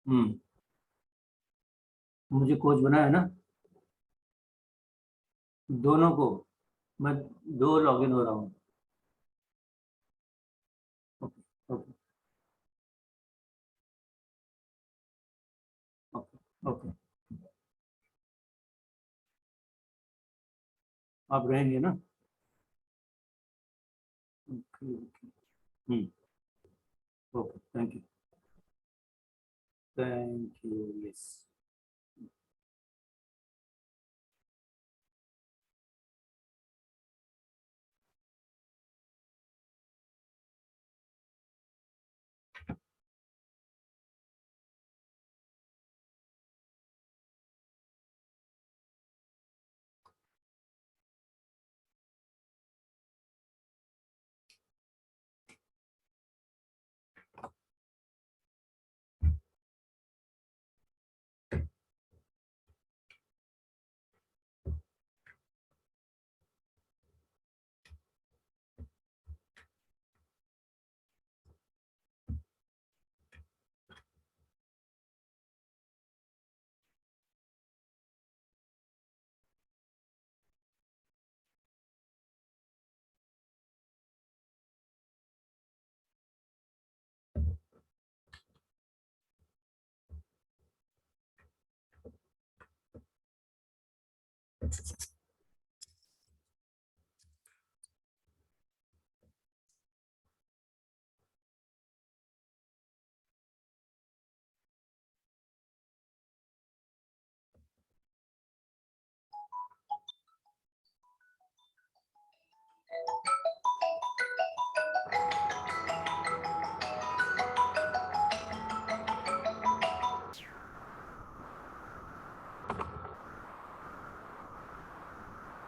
हम्म। मुझे कोच बनाया ना, दोनों को। मैं दो लॉगिन हो रहा हूँ। ओके। ओके। ओके। ओके। आप रहेंगे ना? Okay. Okay. Hmm. Okay, thank you. Thank you. Yes.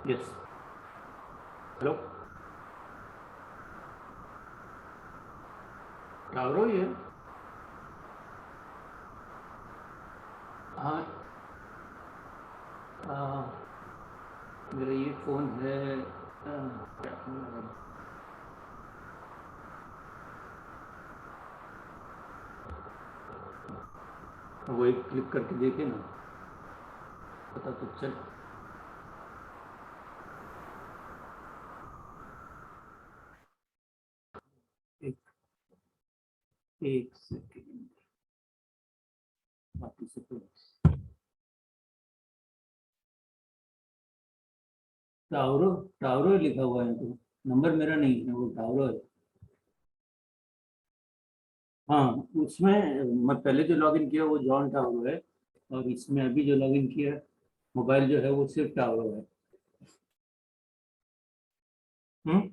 Yes. Hello. क्या हो रही है? हाँ। आ, मेरा ये फ़ोन है। क्या फ़ोन है? वो एक क्लिक करके देखे ना, पता तो चल। एक एक सेकेंड। बाकी से तो टावरो, टावरो लिखा हुआ है तो नंबर मेरा नहीं है, वो टावरो है। हाँ, उसमें मैं पहले जो लॉगिन किया वो जॉन टावरो है, और इसमें अभी जो लॉगिन किया मोबाइल जो है वो सिर्फ टावरो है। हम्म।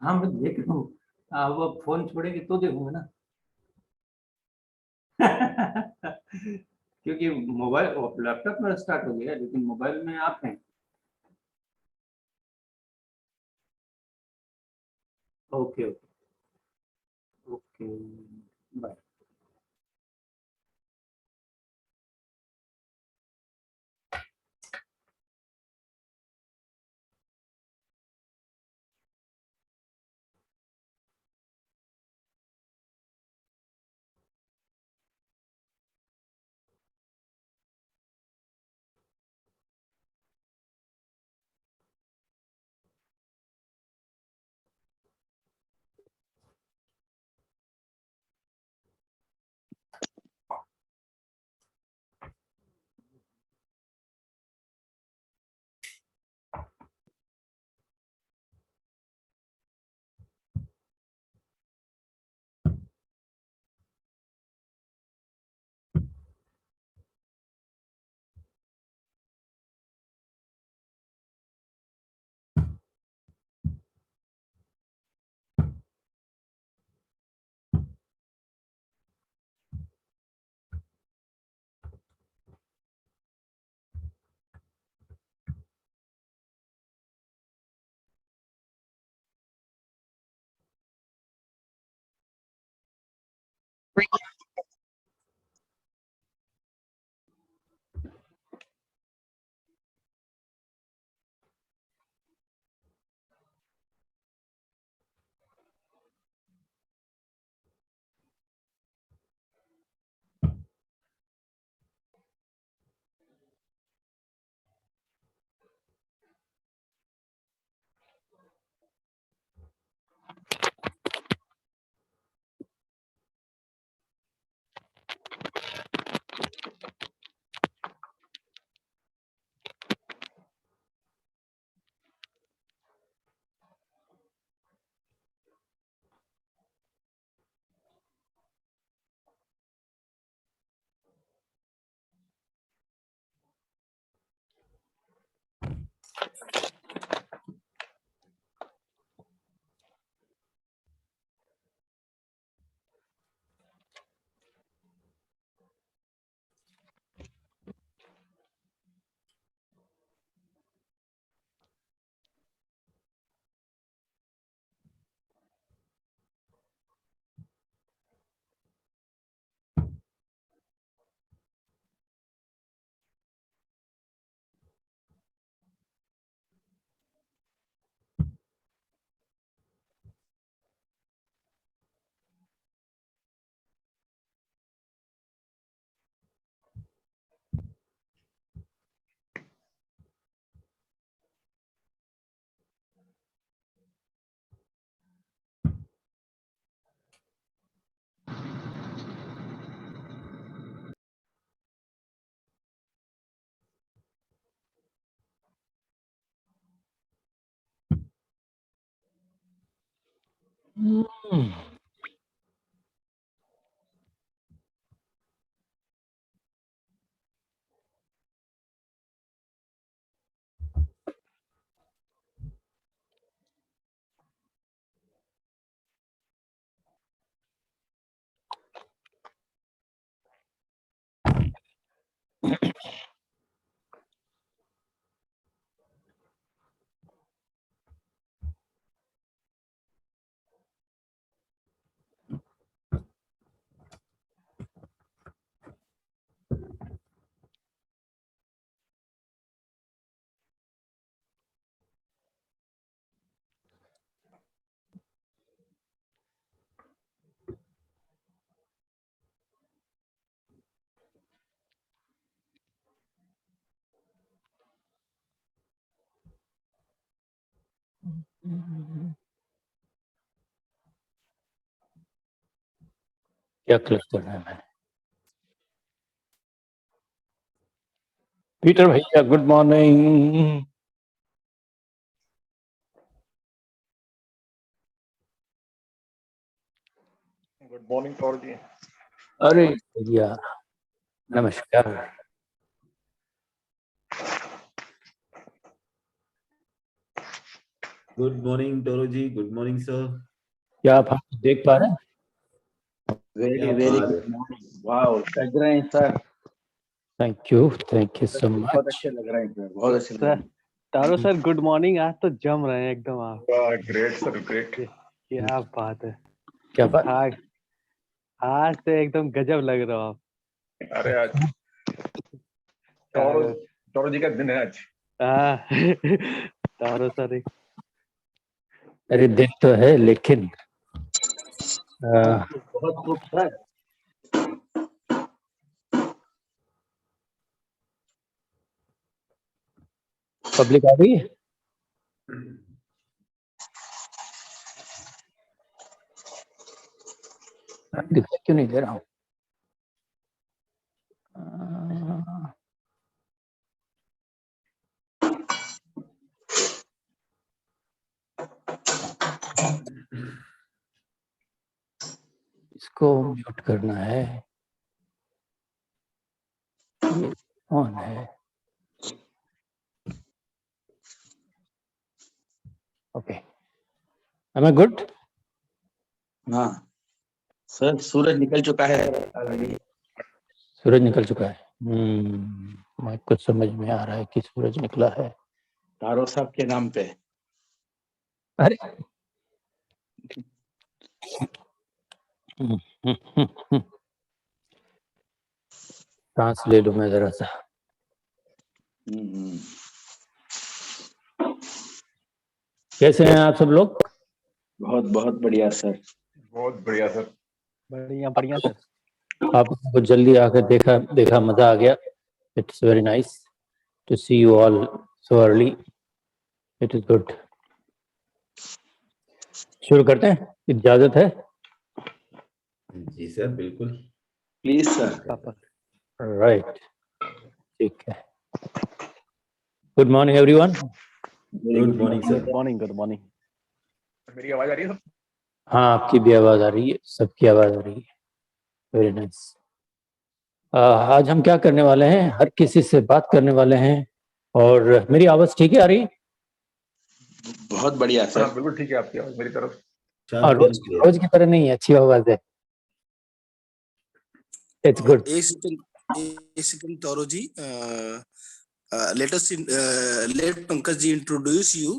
हाँ, मैं देख रहा हूँ। अब आप फोन छोड़ेंगे तो देखूंगा ना। क्योंकि मोबाइल लैपटॉप में स्टार्ट हो गया लेकिन मोबाइल में आप हैं। ओके। ओके। ओके। बाय। क्या क्लिक करना है मैंने? पीटर भैया good morning. Good morning Kaur ji. अरे भैया नमस्कार। Good morning Toro ji, good morning sir. क्या आप हमको देख पा रहे हैं? क्या वेरी बात गुड मॉर्निंग। वाओ, लग रहे हैं सर। थैंक यू सो बहुत मच। अच्छे लग रहे हैं सर, बहुत अच्छे लग सर रहे हैं। तारो सर गुड मॉर्निंग। आज तो जम रहे हैं एकदम आप। Great sir, great. क्या बात है। क्या बात? आज आज तो एकदम गजब लग रहा हो आप। अरे आज टोरो टोरो जी का दिन है आज। हाँ, तारो सर अरे दिन तो है लेकिन बहुत खूबसूरत। पब्लिक आ गई है। दिखाई क्यों नहीं दे रहा हूँ? इसको म्यूट करना है। ये ऑन है। ओके, एम आई गुड? हाँ सर, सूरज निकल चुका है ऑलरेडी। सूरज निकल चुका है। मैं कुछ समझ में आ रहा है कि सूरज निकला है। तारो साहब के नाम पे। अरे सांस ले लूं मैं जरा सा। कैसे हैं आप सब लोग? बहुत बहुत बढ़िया सर। बहुत बढ़िया सर। बढ़िया बढ़िया सर। आपको जल्दी आकर देखा मजा आ गया। It's very nice to see you all so early. It is good. शुरू करते हैं, इजाजत है? जी सर, बिल्कुल। Please sir. पापा राइट, ठीक है। Good morning everyone. Good morning sir. Good morning. मेरी आवाज आ रही है सर? हाँ, आपकी भी आवाज आ रही है, सबकी आवाज आ रही है। Very nice. आज हम क्या करने वाले हैं, हर किसी से बात करने वाले हैं। और मेरी आवाज ठीक है आ रही? बहुत बढ़िया हाँ सर। बिल्कुल ठीक है आपकी आवाज मेरी तरफ। Sharp and clear. रोज की तरह नहीं है, अच्छी आवाज है। It's good. एक second taro ji, let Pankaj ji introduce you.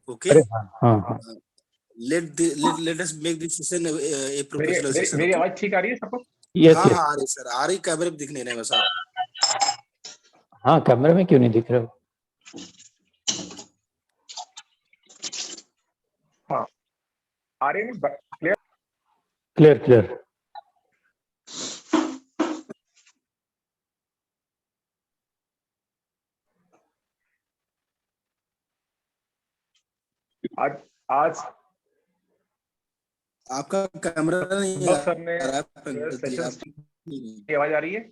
Okay. अरे हाँ हाँ हाँ। Let us make this session a professional session. मेरी Okay? आवाज ठीक आ रही है सबको? यस हाँ यस। हाँ आ रही सर, आ रही। कैमरे पे दिख नहीं रहे बस आप। हाँ, कैमरे में क्यों नहीं दिख रहे हो? हाँ आ रही है ना? क्लियर। Clear clear. आज आज आपका कैमरा नहीं आ सर ने रहा है पंकज जी, सेशन आप की आवाज आ रही है?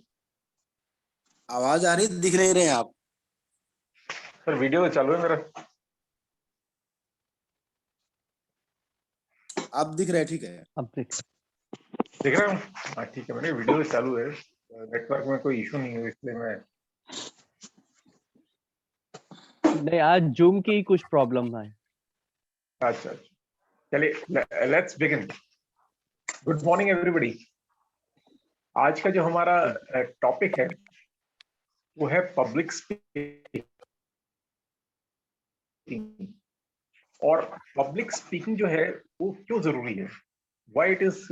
आवाज आ रही, दिख नहीं रहे आप। सर वीडियो तो चालू है मेरा। आप दिख रहे हैं, ठीक है। अब देख देख रहे हो? हाँ ठीक है, मैंने वीडियो चालू है, नेटवर्क में कोई इशू नहीं है, इसलिए मैं नहीं, आज जूम की कुछ प्रॉब्लम है। अच्छा चलिए let's begin. Good morning everybody. आज का जो हमारा टॉपिक है वो है पब्लिक स्पीकिंग। और पब्लिक स्पीकिंग जो है वो क्यों जरूरी है, why it is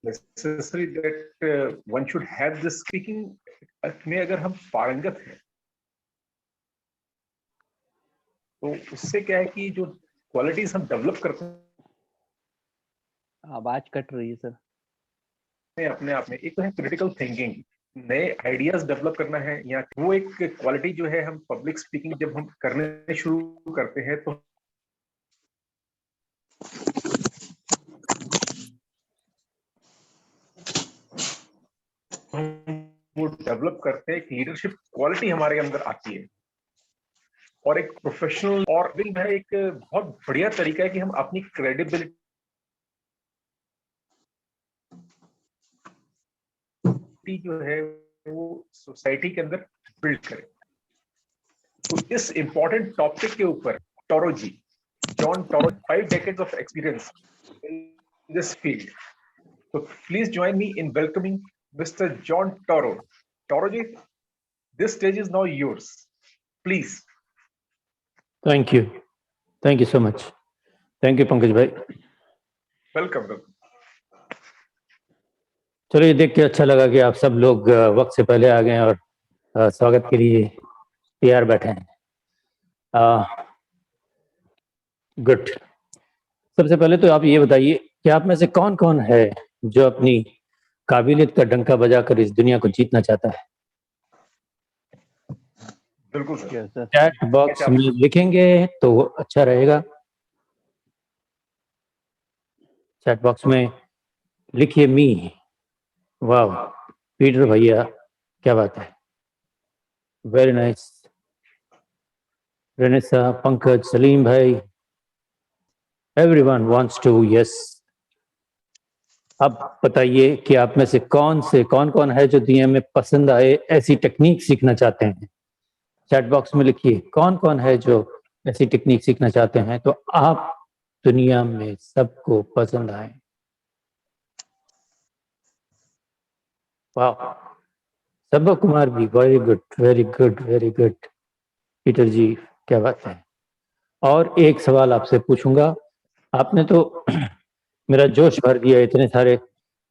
necessary that one should have this speaking में। अगर हम पारंगत हैं तो उससे क्या है कि जो क्वालिटीज हम डेवलप करते आवाज कट रही है सर। हैं अपने आप में, एक तो है क्रिटिकल थिंकिंग, नए आइडियाज डेवलप करना है, या वो एक क्वालिटी जो है हम पब्लिक स्पीकिंग जब हम करने शुरू करते हैं तो हम वो डेवलप करते हैं, एक लीडरशिप क्वालिटी हमारे अंदर आती है। और एक प्रोफेशनल और है एक बहुत बढ़िया तरीका है कि हम अपनी क्रेडिबिलिटी जो है वो सोसाइटी के अंदर बिल्ड करें। तो इस इंपॉर्टेंट टॉपिक के ऊपर Toro ji, John Toro, 5 decades of experience in this field. So please join me in welcoming Mr. John Toro. Toro ji, this stage is now yours. Please. Thank you so much. Thank you Pankaj भाई। Welcome. चलो, ये देख के अच्छा लगा कि आप सब लोग वक्त से पहले आ गए और स्वागत के लिए तैयार बैठे हैं। गुड। सबसे पहले तो आप ये बताइए कि आप में से कौन कौन है जो अपनी काबिलियत का डंका बजाकर इस दुनिया को जीतना चाहता है? बिल्कुल sir. Yes sir. Chat box में लिखेंगे तो वो अच्छा रहेगा। चैट बॉक्स में लिखिए मी। वाह, पीटर भैया, क्या बात है, very nice. Renaissance, Pankaj, Salim भाई, एवरीवन वांट्स टू यस। अब बताइए कि आप में से कौन कौन है जो दुनिया में पसंद आए ऐसी टेक्निक सीखना चाहते हैं। चैट बॉक्स में लिखिए कौन कौन है जो ऐसी टेक्निक सीखना चाहते हैं तो आप दुनिया में सबको पसंद आए। वाह, सबा कुमार भी, very good very good very good. Peter ji, क्या बात है। और एक सवाल आपसे पूछूंगा, आपने तो मेरा जोश भर दिया, इतने सारे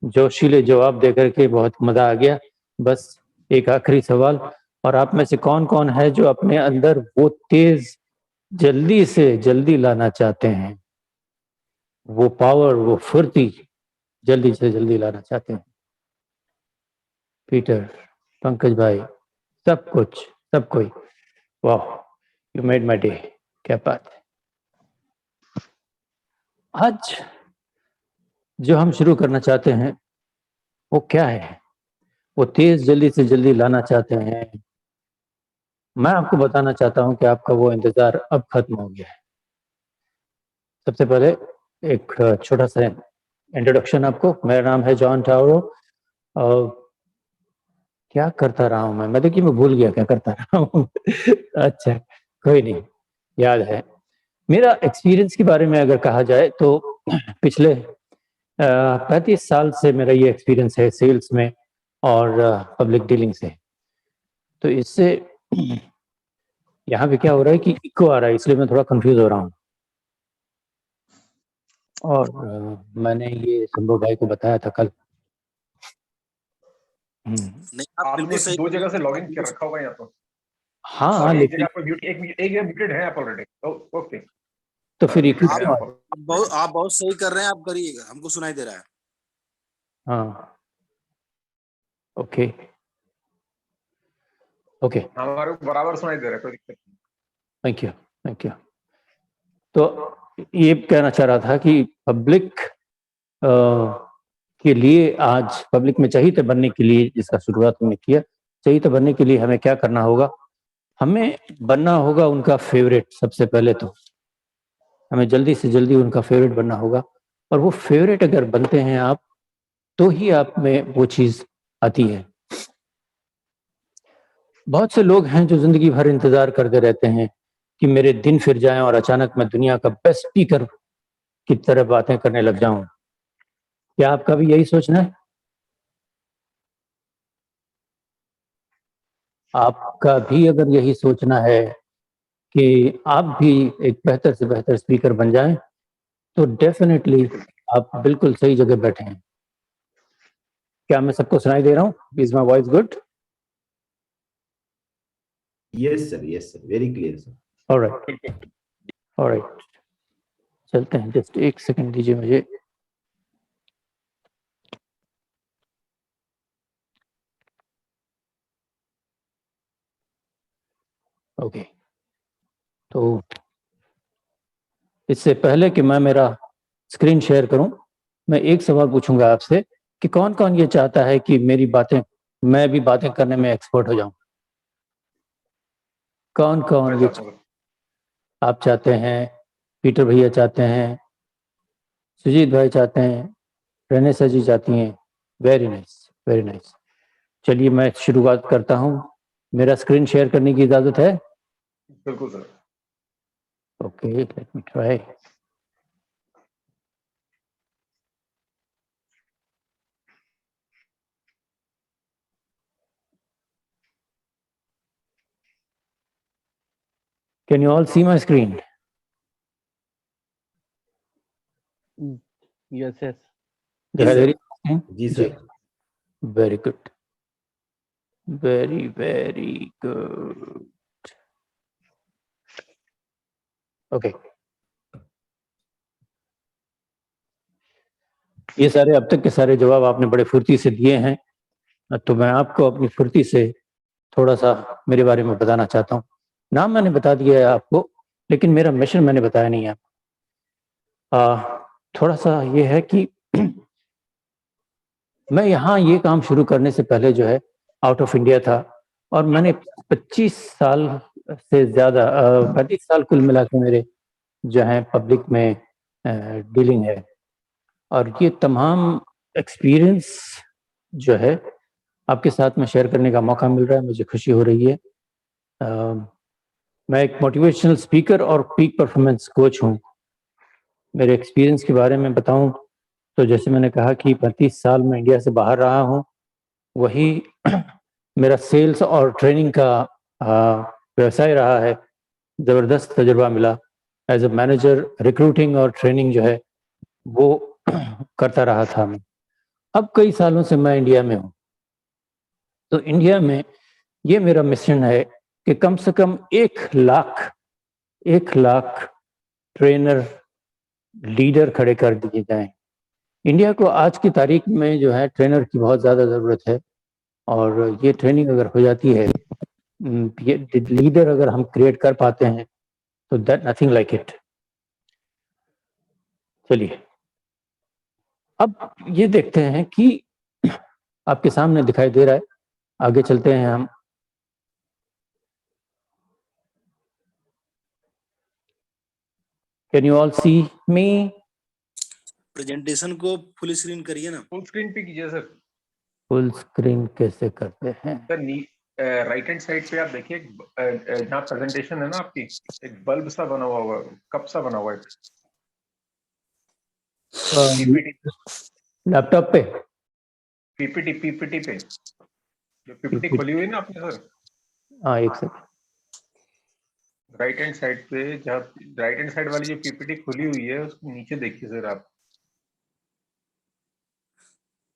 जोशीले जवाब देकर के बहुत मजा आ गया। बस एक आखिरी सवाल, और आप में से कौन कौन है जो अपने अंदर वो तेज जल्दी से जल्दी लाना चाहते हैं, वो पावर, वो फुर्ती जल्दी से जल्दी लाना चाहते हैं? पीटर, पंकज भाई, सब कुछ, सब कोई। वाह, यू मेड माय डे, क्या बात है। आज जो हम शुरू करना चाहते हैं वो क्या है, वो तेज जल्दी से जल्दी लाना चाहते हैं। मैं आपको बताना चाहता हूं कि आपका वो इंतजार अब खत्म हो गया है। सबसे पहले एक छोटा सा इंट्रोडक्शन आपको। मेरा नाम है जॉन टावरो। क्या करता रहा हूं मैं देखिए, मैं भूल गया क्या करता रहा हूं। अच्छा, कोई नहीं, याद है। मेरा एक्सपीरियंस के बारे में अगर कहा जाए तो पिछले 35 साल से मेरा ये एक्सपीरियंस है सेल्स में और पब्लिक डीलिंग से। तो इससे यहाँ पे क्या हो रहा है कि इको आ रहा है, इसलिए मैं थोड़ा कंफ्यूज हो रहा हूँ। और मैंने ये संभव भाई को बताया था कल। नहीं, आप आपने बिल्कुल सही। 2 जगह से लॉगिन कर रखा होगा यहाँ तो। हाँ, एक लेकिन जगह पर म्यूट, एक जगह म्यूटेड है आप ऑलरेडी। ओके, तो फिर इको muted है क्यों? आप। आप बहुत सही कर रहे हैं, आप करिएगा, हमको सुनाई दे रहा है। हाँ, ओके ओके, हमारे को बराबर सुनाई दे रहा है, कोई दिक्कत नहीं। Thank you thank you. तो ये कहना चाह रहा था कि पब्लिक के लिए, आज पब्लिक में चहिता बनने के लिए, जिसका शुरुआत हमने किया, चहिता बनने के लिए हमें क्या करना होगा। हमें बनना होगा उनका फेवरेट। सबसे पहले तो हमें जल्दी से जल्दी उनका फेवरेट बनना होगा, और वो फेवरेट अगर बनते हैं आप, तो ही आप में वो चीज आती है। बहुत से लोग हैं जो जिंदगी भर इंतजार करते रहते हैं कि मेरे दिन फिर जाएं और अचानक मैं दुनिया का बेस्ट स्पीकर की तरह बातें करने लग जाऊं। क्या आपका भी यही सोचना है? आपका भी अगर यही सोचना है कि आप भी एक बेहतर से बेहतर स्पीकर बन जाएं, तो डेफिनेटली आप बिल्कुल सही जगह बैठे हैं। क्या मैं सबको सुनाई दे रहा हूँ? Is my voice good? Yes, sir. Yes, sir. Very clear, sir. Alright, alright, चलते हैं। जस्ट एक सेकंड दीजिए मुझे। ओके, तो इससे पहले कि मैं मेरा स्क्रीन शेयर करूं, मैं एक सवाल पूछूंगा आपसे कि कौन कौन ये चाहता है कि मेरी बातें, मैं भी बातें करने में एक्सपर्ट हो जाऊं? कौन कौन मैं ये चाहता हूँ। आप चाहते हैं? पीटर भैया चाहते हैं, सुजीत भाई चाहते हैं, रेनेसा जी चाहती हैं। Very nice, very nice. चलिए मैं शुरुआत करता हूं। मेरा स्क्रीन शेयर करने की इजाजत है? बिल्कुल sir. Okay, let me try. Can you all see my screen? Yes yes. दिखाई दे sir. रही है? जी, sir. Very good, very very good. Okay, ये सारे अब तक के सारे जवाब आपने बड़े फुर्ती से दिए हैं, तो मैं आपको अपनी फुर्ती से थोड़ा सा मेरे बारे में बताना चाहता हूँ। नाम मैंने बता दिया है आपको, लेकिन मेरा मिशन मैंने बताया नहीं है। थोड़ा सा ये है कि मैं यहाँ ये काम शुरू करने से पहले जो है आउट ऑफ इंडिया था, और मैंने 25 साल से ज़्यादा 35 साल कुल मिला के मेरे जो है पब्लिक में डीलिंग है। और ये तमाम एक्सपीरियंस जो है आपके साथ में शेयर करने का मौका मिल रहा है, मुझे खुशी हो रही है। मैं एक मोटिवेशनल स्पीकर और पीक परफॉर्मेंस कोच हूँ। मेरे एक्सपीरियंस के बारे में बताऊं तो जैसे मैंने कहा कि 35 साल में इंडिया से बाहर रहा हूँ, वही मेरा सेल्स और ट्रेनिंग का व्यवसाय रहा है। ज़बरदस्त तजुर्बा मिला। एज अ मैनेजर रिक्रूटिंग और ट्रेनिंग जो है वो करता रहा था मैं। अब कई सालों से मैं इंडिया में हूँ, तो इंडिया में ये मेरा मिशन है कि कम से कम 1 लाख ट्रेनर, लीडर खड़े कर दिए जाएं। इंडिया को आज की तारीख में जो है ट्रेनर की बहुत ज़्यादा ज़रूरत है, और ये ट्रेनिंग अगर हो जाती है, ये लीडर अगर हम क्रिएट कर पाते हैं, तो दैट नथिंग लाइक इट। चलिए अब ये देखते हैं कि आपके सामने दिखाई दे रहा है, आगे चलते हैं हम। Can you all see me? Presentation को फुल स्क्रीन करिए ना। फुल स्क्रीन पे कीजिए सर। फुल स्क्रीन कैसे करते हैं? सर राइट हैंड साइड पे आप देखिए, जहाँ प्रेजेंटेशन है ना आपकी, एक बल्ब सा बना हुआ होगा, कप सा बना हुआ है पीपीटी, लैपटॉप पे? पीपीटी पीपीटी पे जो पीपीटी खोली हुई है ना आपने सर, हाँ, एक सेकंड। राइट हैंड साइड पे, जहाँ राइट हैंड साइड वाली जो पीपीटी खुली हुई है उसके नीचे देखिए सर आप।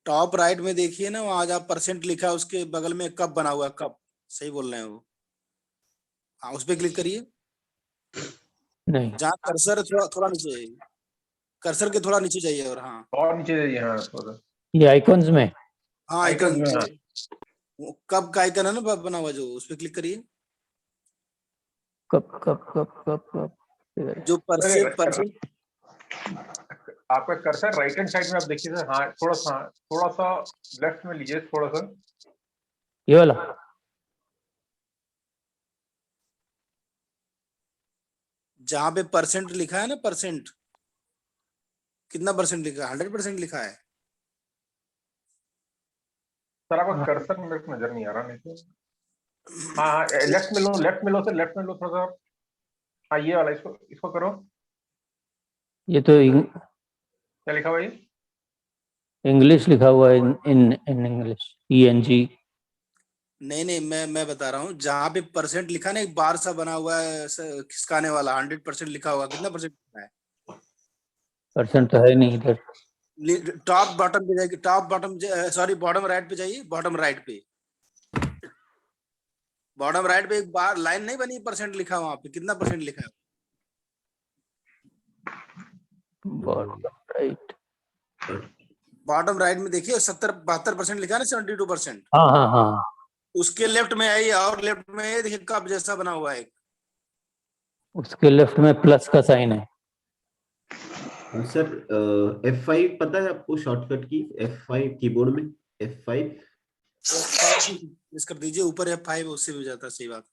टॉप राइट में देखिए ना, वहां जहाँ परसेंट लिखा है उसके बगल में कप बना हुआ है, कप। सही बोल रहे हैं वो। हाँ, उस पर क्लिक करिए। नहीं, जहाँ कर्सर थोड़ा थोड़ा नीचे जाइए, कर्सर के थोड़ा नीचे जाइए, और हाँ। और नीचे जाइए, हाँ थोड़ा ये आइकॉन्स में? हाँ, आइकन आइकन में, हाँ। वो कप का आइकन है ना बना हुआ, जो उस पर क्लिक करिए। कब कब कब कब कब? जो परसेंट परसेंट आपका कर्सर राइट हैंड साइड में आप देखिए सर, हाँ थोड़ा सा लेफ्ट में लीजिए, थोड़ा सा। ये वाला? जहां पे परसेंट लिखा है ना, परसेंट कितना परसेंट लिखा है? 100% लिखा है। सर आपका कर्सर मेरे को नजर नहीं आ रहा, नहीं तो हाँ हाँ, लेफ्ट में लो, लेफ्ट में लो सर, लेफ्ट में लो थोड़ा सा। हाँ ये वाला, इसको इसको करो। ये तो क्या लिखा हुआ है ये? इंग्लिश लिखा हुआ है, इन इंग्लिश, ENG। नहीं नहीं, मैं बता रहा हूँ, जहां पे परसेंट लिखा है ना, एक बार सा बना हुआ है खिसकाने वाला, 100% लिखा हुआ, कितना परसेंट लिखा है? परसेंट तो है नहीं इधर। टॉप बॉटम पे जाइए, top bottom, sorry bottom right पे जाइए, बॉटम राइट पे, बॉटम राइट पे एक बार लाइन नहीं बनी, परसेंट लिखा वहां पे, कितना परसेंट लिखा है? Bottom right. बॉटम राइट में देखिए, 72% लिखा है ना, 72%। हाँ हाँ हाँ, उसके लेफ्ट में आइए, और लेफ्ट में देखिए कप जैसा बना हुआ है। उसके लेफ्ट में प्लस का साइन है। सर F5 पता है आपको शॉर्टकट की? F5 कीबोर्ड में F5। प्रेस कर दीजिए, ऊपर F5, उससे भी हो जाता है, सही बात।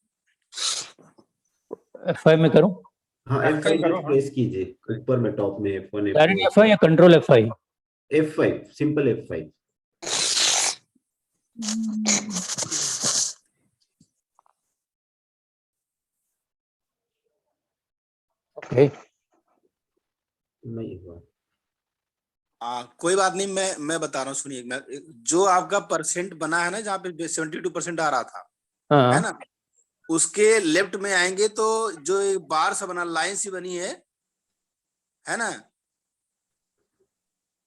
F5 में करूं? हाँ F5 F5 करो, हाँ। प्रेस कीजिए, ऊपर में टॉप में F1 डायरेक्ट F2 F5 या control F5? F5 simple F5। Okay. नहीं हुआ। कोई बात नहीं, मैं बता रहा हूँ, सुनिए। जो आपका परसेंट बना है ना, जहाँ पे 72% आ रहा था, है हाँ, ना, उसके लेफ्ट में आएंगे तो जो एक बार सा बना, लाइन सी बनी है ना,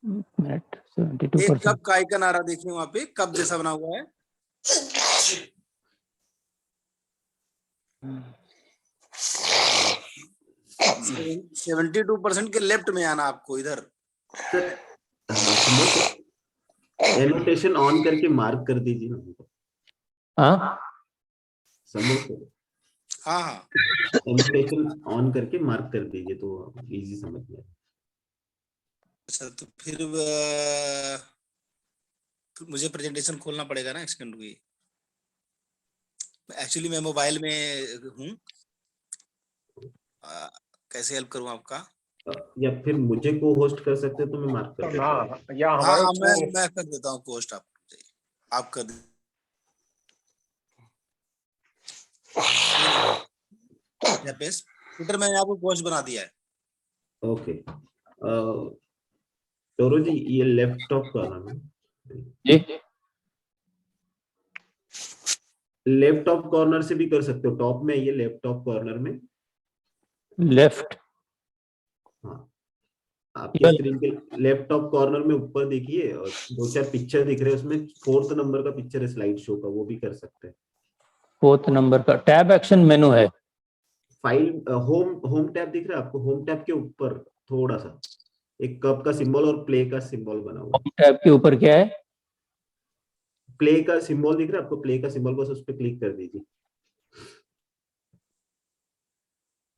मिनट, एक 72%। कप का आइकन आ रहा, देखिए वहां पे कप जैसा बना हुआ है। 72% के लेफ्ट में आना आपको, इधर। सर एनोटेशन ऑन करके मार्क कर दीजिए ना। हाँ, समझ सर, हाँ हाँ, एनोटेशन ऑन करके मार्क कर दीजिए तो इजी समझ में। अच्छा तो फिर मुझे प्रेजेंटेशन खोलना पड़ेगा ना, एक सेकंड रुकिए। एक्चुअली मैं मोबाइल में हूँ, कैसे हेल्प करूँ आपका? या फिर मुझे को होस्ट कर सकते हैं तो मैं मार्क कर देता हूँ। हाँ या हाँ हमारे हाँ, को मैं कर देता हूँ पोस्ट, आप कर दीजिए। ट्विटर मैंने आपको पोस्ट बना दिया है। ओके टोरो जी, ये लैपटॉप का नाम है। जी, लैपटॉप कॉर्नर से भी कर सकते हो, टॉप में ये लैपटॉप कॉर्नर में। लेफ्ट। हाँ, आपके स्क्रीन के लैपटॉप कॉर्नर में ऊपर देखिए, और 2-4 पिक्चर दिख रहे हैं, उसमें 4th नंबर का पिक्चर है स्लाइड शो का, वो भी कर सकते हैं। 4th नंबर का टैब एक्शन मेनू है। फाइल होम होम टैब दिख रहा है आपको? होम टैब के ऊपर थोड़ा सा एक कप का सिंबल और प्ले का सिंबल बना हुआ है। होम टैब के ऊपर क्या है? प्ले का सिंबल दिख रहा है आपको? प्ले का सिंबल, बस उस पर क्लिक कर दीजिए।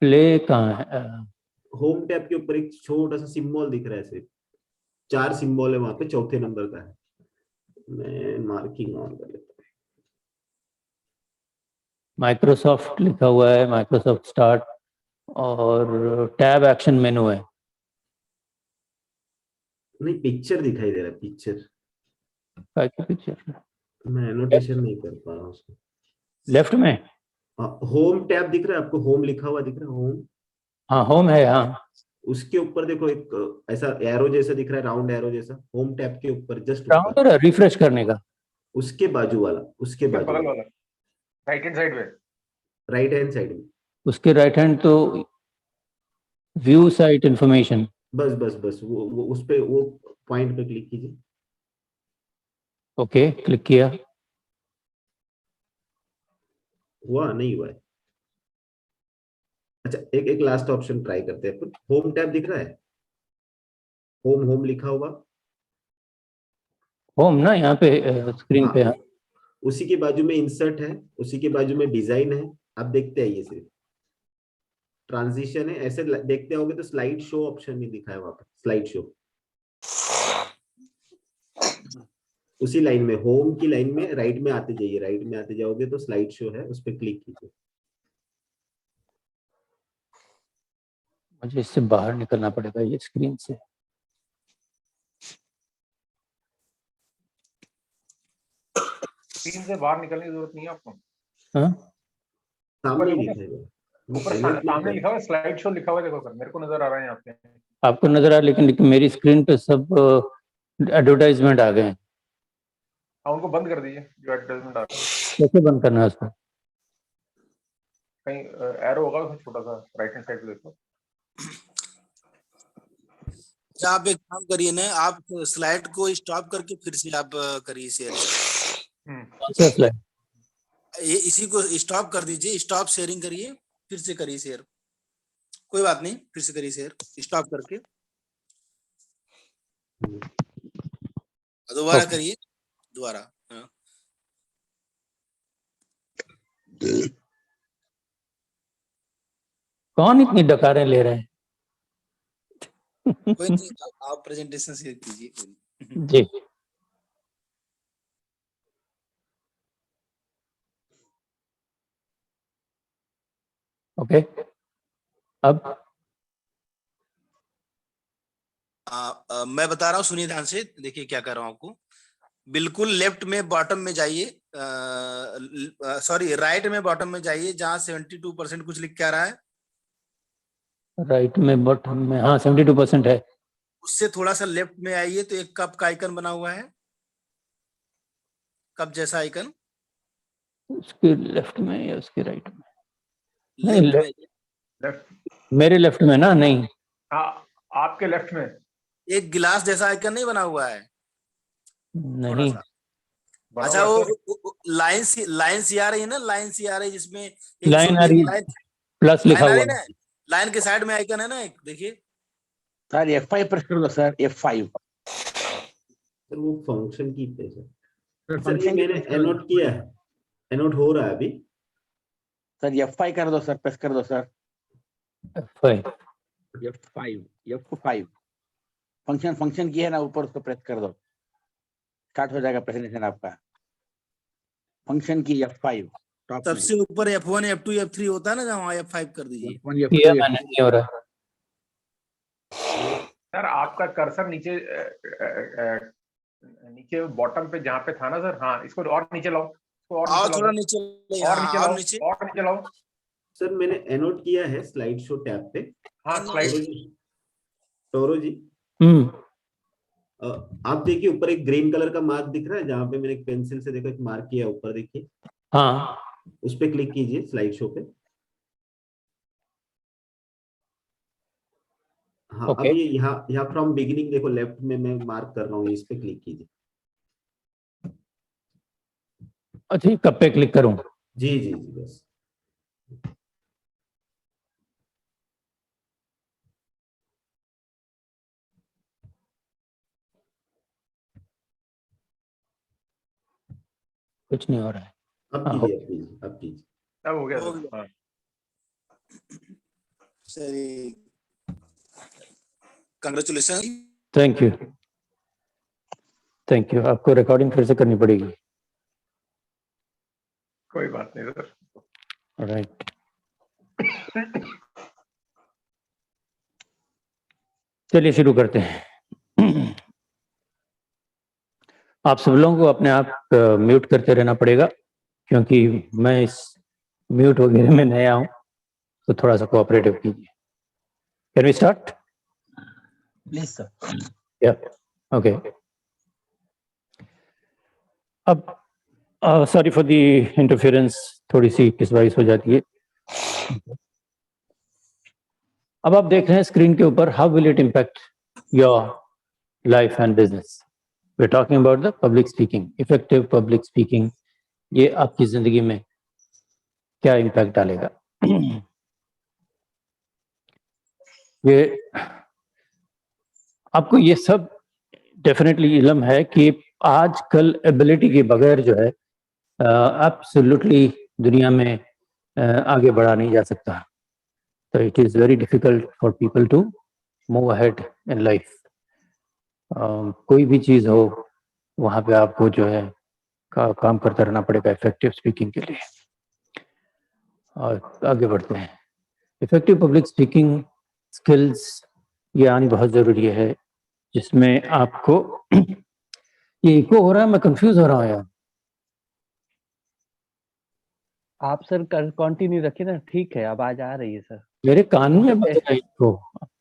प्ले कहाँ है? होम टैब के ऊपर एक छोटा सा सिंबल दिख रहा है, सिर्फ 4 सिंबल है वहां पे, 4थे नंबर का है। मैं मार्किंग ऑन कर लेता माइक्रोसॉफ्ट लिखा हुआ है, माइक्रोसॉफ्ट स्टार्ट, और टैब एक्शन मेनू है। हूँ। नहीं, पिक्चर दिखाई दे रहा है, पिक्चर। काय की पिक्चर? मैं एनोटेशन नहीं कर पा रहा हूँ उसको। लेफ्ट में? होम टैब दिख रहा है आपको? होम लिखा हुआ दिख रहा है? होम, हाँ, होम है, हाँ। उसके ऊपर देखो एक ऐसा एरो जैसा दिख रहा है, राउंड एरो जैसा, होम टैब के ऊपर जस्ट ऊपर, राउंडर है रिफ्रेश करने का। उसके बाजू वाला, उसके उसके बाजू बगल वाला, वाला, राइट हैंड साइड में। राइट हैंड साइड में। उसके राइट हैंड तो व्यू साइट इंफॉर्मेशन। बस बस बस वो उस पे, वो पॉइंट पे क्लिक कीजिए। ओके, क्लिक किया। हुआ? नहीं हुआ है? अच्छा, एक एक लास्ट ऑप्शन ट्राई करते हैं अपन। होम टैब दिख रहा है? होम होम लिखा होगा। होम ना यहाँ पे स्क्रीन पे, हाँ। हाँ, उसी के बाजू में इंसर्ट है, उसी के बाजू में डिजाइन है। आप देखते आइए, सिर्फ ट्रांजिशन है, ऐसे देखते होगे तो स्लाइड शो ऑप्शन नहीं दिखा है वहां पर, स्लाइड शो उसी लाइन में, होम की लाइन में राइट में आते जाइए, राइट में आते जाओगे तो स्लाइड शो है, उस पर क्लिक कीजिए। मुझे इससे बाहर निकलना पड़ेगा ये स्क्रीन से। स्क्रीन से बाहर निकलने की जरूरत नहीं है आपको। हाँ सामने ऊपर दिखेगा। ऊपर Annote में सामने लिखा हुआ है, स्लाइड शो लिखा हुआ है, देखो सर मेरे को नजर आ रहा है यहाँ पे। आपको नजर आ, लेकिन मेरी स्क्रीन पे सब एडवर्टाइजमेंट आ गए हैं। हाँ उनको बंद कर दीजिए जो एडवर्टाइजमेंट आ रहा है। कैसे बंद करना है उसको? कहीं एरो होगा उसमें छोटा सा राइट हैंड साइड पे देखो। अच्छा आप एक काम करिए ना, आप स्लाइड को स्टॉप करके फिर से आप करिए शेयर। कौन सा स्लाइड? ये इसी को स्टॉप कर दीजिए, स्टॉप शेयरिंग करिए, फिर से करिए शेयर। कोई बात नहीं, फिर से करिए शेयर स्टॉप करके, दोबारा Okay. करिए, दोबारा। हाँ। कौन इतनी डकारें ले रहे हैं? कोई नहीं, आप प्रेजेंटेशन शेयर कीजिए। जी ओके। अब मैं बता रहा हूँ, सुनिए ध्यान से, देखिए क्या कर रहा हूँ आपको। बिल्कुल लेफ्ट में बॉटम में जाइए, सॉरी राइट में बॉटम में जाइए, जहाँ 72% कुछ लिख के आ रहा है। राइट में बॉटम में, हाँ 72% है। उससे थोड़ा सा लेफ्ट में आइए तो एक कप का आइकन बना हुआ है, कप जैसा आइकन। उसके लेफ्ट में या उसके राइट में? नहीं, लेफ्ट में, लेफ्ट, मेरे लेफ्ट में ना, नहीं हाँ आपके लेफ्ट में एक गिलास जैसा आइकन नहीं बना हुआ है थोड़ा नहीं। सा। बना अच्छा हुआ है सर। वो लाइन सी आ रही है ना, लाइन सी आ रही है जिसमें लाइन आ रही है, लाइन प्लस लिखा आ रही हुआ है है। ना, लाइन के साइड में आइकन है ना एक, देखिए। सर F5 प्रेस कर दो सर, F5। सर वो फंक्शन की पे सर। सर सर ये फंक्शन की मैंने प्रेस कर दो। एनोट किया है, एनोट हो रहा है अभी। सर F5 कर दो सर, प्रेस कर दो सर, F5। F5 फंक्शन की है ना ऊपर, उसको प्रेस कर दो, स्टार्ट हो जाएगा प्रेजेंटेशन आपका। फंक्शन की F5 टॉप में। सबसे ऊपर F1 F2 F3 होता है ना, जहाँ F5 कर दीजिए। F1 किया F2 मैंने, नहीं हो रहा है। सर आपका कर्सर नीचे नीचे बॉटम पे जहाँ पे था ना सर, हाँ इसको और नीचे लाओ, इसको और नीचे और लाओ, थोड़ा नीचे, और नीचे और लाओ, नीचे। और नीचे लाओ। सर मैंने एनोट किया है स्लाइड शो टैब पे। हाँ स्लाइड। टोरो जी, आप देखिए ऊपर एक ग्रीन कलर का मार्क दिख रहा है, जहां पे मैंने एक पेंसिल से देखो एक मार्क किया है ऊपर, देखिए हाँ उस पे क्लिक कीजिए स्लाइड शो पे। हाँ ओके। अब ये यहाँ फ्रॉम बिगिनिंग देखो, लेफ्ट में मैं मार्क कर रहा हूँ, इस पे क्लिक कीजिए। अच्छा, कब पे क्लिक करूं? जी जी जी बस। कुछ नहीं हो रहा है। अब हाँ कीजिए, अब कीजिए, अब कीजिए। अब हो गया हो सर। गया। हाँ सही, congratulation. Thank you, thank you. आपको रिकॉर्डिंग फिर से करनी पड़ेगी। कोई बात नहीं सर। राइट। चलिए शुरू करते हैं। आप सब लोगों को अपने आप म्यूट करते रहना पड़ेगा, क्योंकि मैं इस म्यूट वगैरह में नया हूं, तो थोड़ा सा कोऑपरेटिव कीजिए। Can we start? Please sir. या ओके। अब सॉरी फॉर दी इंटरफेरेंस, थोड़ी सी किस वाइज हो जाती है। अब आप देख रहे हैं स्क्रीन के ऊपर, how will it impact your life and business. We are talking about the public speaking, effective public speaking. ये आपकी जिंदगी में क्या इम्पैक्ट डालेगा? ये आपको ये सब डेफिनेटली इल्म है कि आजकल एबिलिटी के बगैर जो है एब्सोल्युटली दुनिया में आगे बढ़ा नहीं जा सकता। तो it is very difficult for people to move ahead in life. कोई भी चीज़ हो, वहाँ पे आपको जो है काम करता रहना पड़ेगा इफेक्टिव स्पीकिंग के लिए। और आगे बढ़ते हैं। इफेक्टिव पब्लिक स्पीकिंग स्किल्स ज्ञान बहुत जरूरी है, जिसमें आपको ये इको हो रहा है, मैं कंफ्यूज हो रहा हूँ यार। आप सर कंटिन्यू रखिए ना, ठीक है आवाज आ रही है सर। मेरे कान में बज रहा है इको,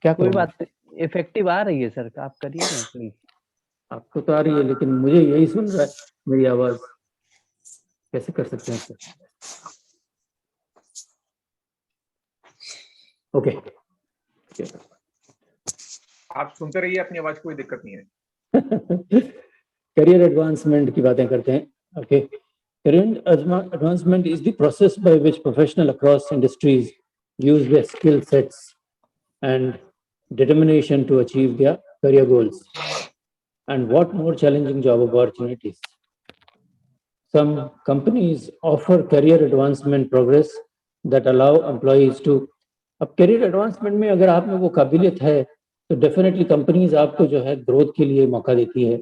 क्या कोई करूँ? बात इफेक्टिव आ रही है सर, आप करिए ना प्लीज। आपको तो आ रही है, लेकिन मुझे यही सुन रहा है मेरी आवाज। कैसे कर सकते हैं इसको? ओके, आप सुनते रहिए अपनी आवाज, कोई दिक्कत नहीं है। करियर एडवांसमेंट की बातें करते हैं। Okay, career advancement is the process by which professional across industries use their skill sets and determination to achieve their career goals. And what more challenging job opportunities? Some companies offer career advancement progress that allow employees to, अब career advancement में अगर आप में वो काबिलियत है तो definitely companies आपको जो है ग्रोथ के लिए मौका देती है,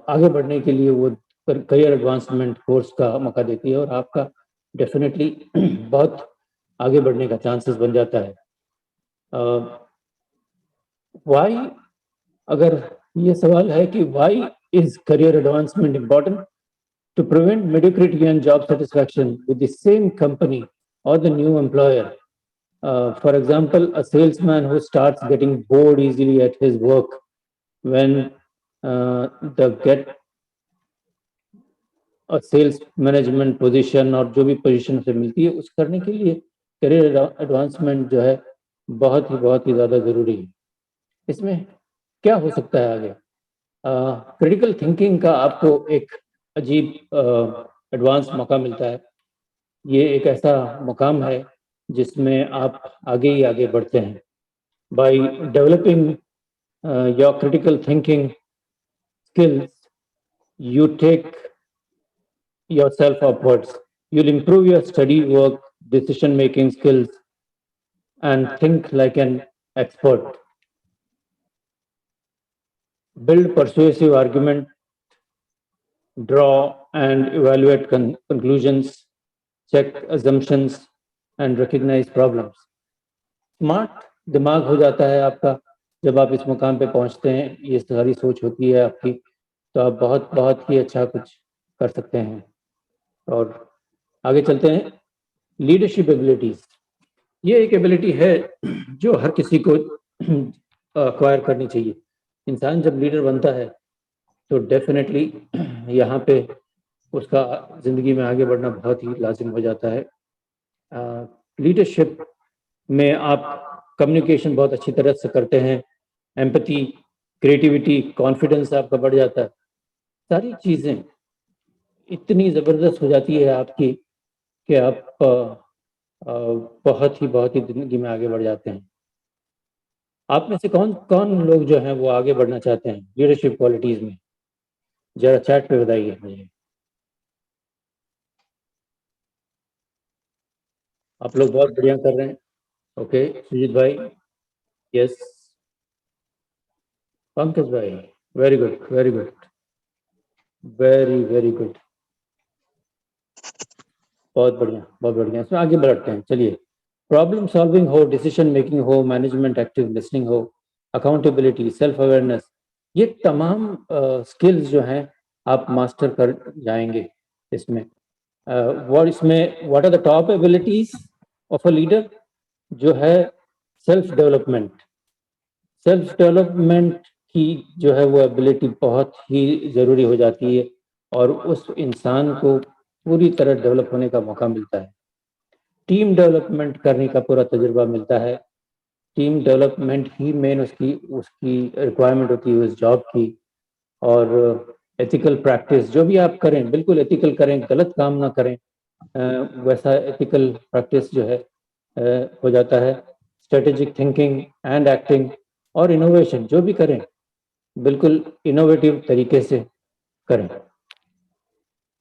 आगे बढ़ने के लिए वो करियर एडवांसमेंट कोर्स का मौका देती है और आपका डेफिनेटली बहुत आगे बढ़ने का चांसेस बन जाता है। वाई, अगर ये सवाल है कि why is career advancement important to prevent mediocrity and job satisfaction with the same company or the new employer. For example, a salesman who starts getting bored easily at his work when the get a sales management position और जो भी position से मिलती है उस करने के लिए करियर एडवांसमेंट जो है बहुत ही ज़्यादा ज़रूरी है। इसमें क्या हो सकता है आगे? क्रिटिकल थिंकिंग का आपको एक अजीब एडवांस मौका मिलता है। ये एक ऐसा मुकाम है जिसमें आप आगे ही आगे बढ़ते हैं। By developing your critical thinking skills, you take yourself upwards. You'll improve your study work, decision making skills, and think like an expert. Build persuasive argument, draw and evaluate conclusions, check assumptions, and recognize problems. Smart दिमाग हो जाता है आपका जब आप इस मुकाम पे पहुंचते हैं, ये सारी सोच होती है आपकी, तो आप बहुत ही अच्छा कुछ कर सकते हैं। और आगे चलते हैं, लीडरशिप एबिलिटीज। ये एक एबिलिटी है जो हर किसी को अक्वायर करनी चाहिए। इंसान जब लीडर बनता है तो डेफिनेटली यहाँ पे उसका जिंदगी में आगे बढ़ना बहुत ही लाजिम हो जाता है। लीडरशिप में आप कम्युनिकेशन बहुत अच्छी तरह से करते हैं, एम्पैथी, क्रिएटिविटी, कॉन्फिडेंस आपका बढ़ जाता है। सारी चीज़ें इतनी ज़बरदस्त हो जाती है आपकी कि आप बहुत ही ज़िंदगी में आगे बढ़ जाते हैं। आप में से कौन कौन लोग जो हैं वो आगे बढ़ना चाहते हैं लीडरशिप क्वालिटीज़ में? जरा चैट पे बताइए मुझे। आप लोग बहुत बढ़िया कर रहे हैं। ओके, सुजीत भाई, यस, पंकज भाई, very good, very good, very good, बहुत बढ़िया। इसमें आगे बढ़ते हैं। चलिए, प्रॉब्लम सॉल्विंग हो, डिसीजन मेकिंग हो, मैनेजमेंट, एक्टिव लिसनिंग हो, अकाउंटेबिलिटी, सेल्फ अवेयरनेस, ये तमाम स्किल्स जो हैं आप मास्टर कर जाएंगे इसमें। What are the top abilities of a leader? जो है सेल्फ डेवलपमेंट की जो है वो एबिलिटी बहुत ही ज़रूरी हो जाती है और उस इंसान को पूरी तरह डेवलप होने का मौका मिलता है। टीम डेवलपमेंट करने का पूरा तजुर्बा मिलता है। टीम डेवलपमेंट ही मेन उसकी रिक्वायरमेंट होती है उस जॉब की। और एथिकल प्रैक्टिस जो भी आप करें, बिल्कुल एथिकल करें, गलत काम ना करें, वैसा एथिकल प्रैक्टिस जो है हो जाता है। स्ट्रेटेजिक थिंकिंग एंड एक्टिंग और इनोवेशन जो भी करें बिल्कुल इनोवेटिव तरीके से करें।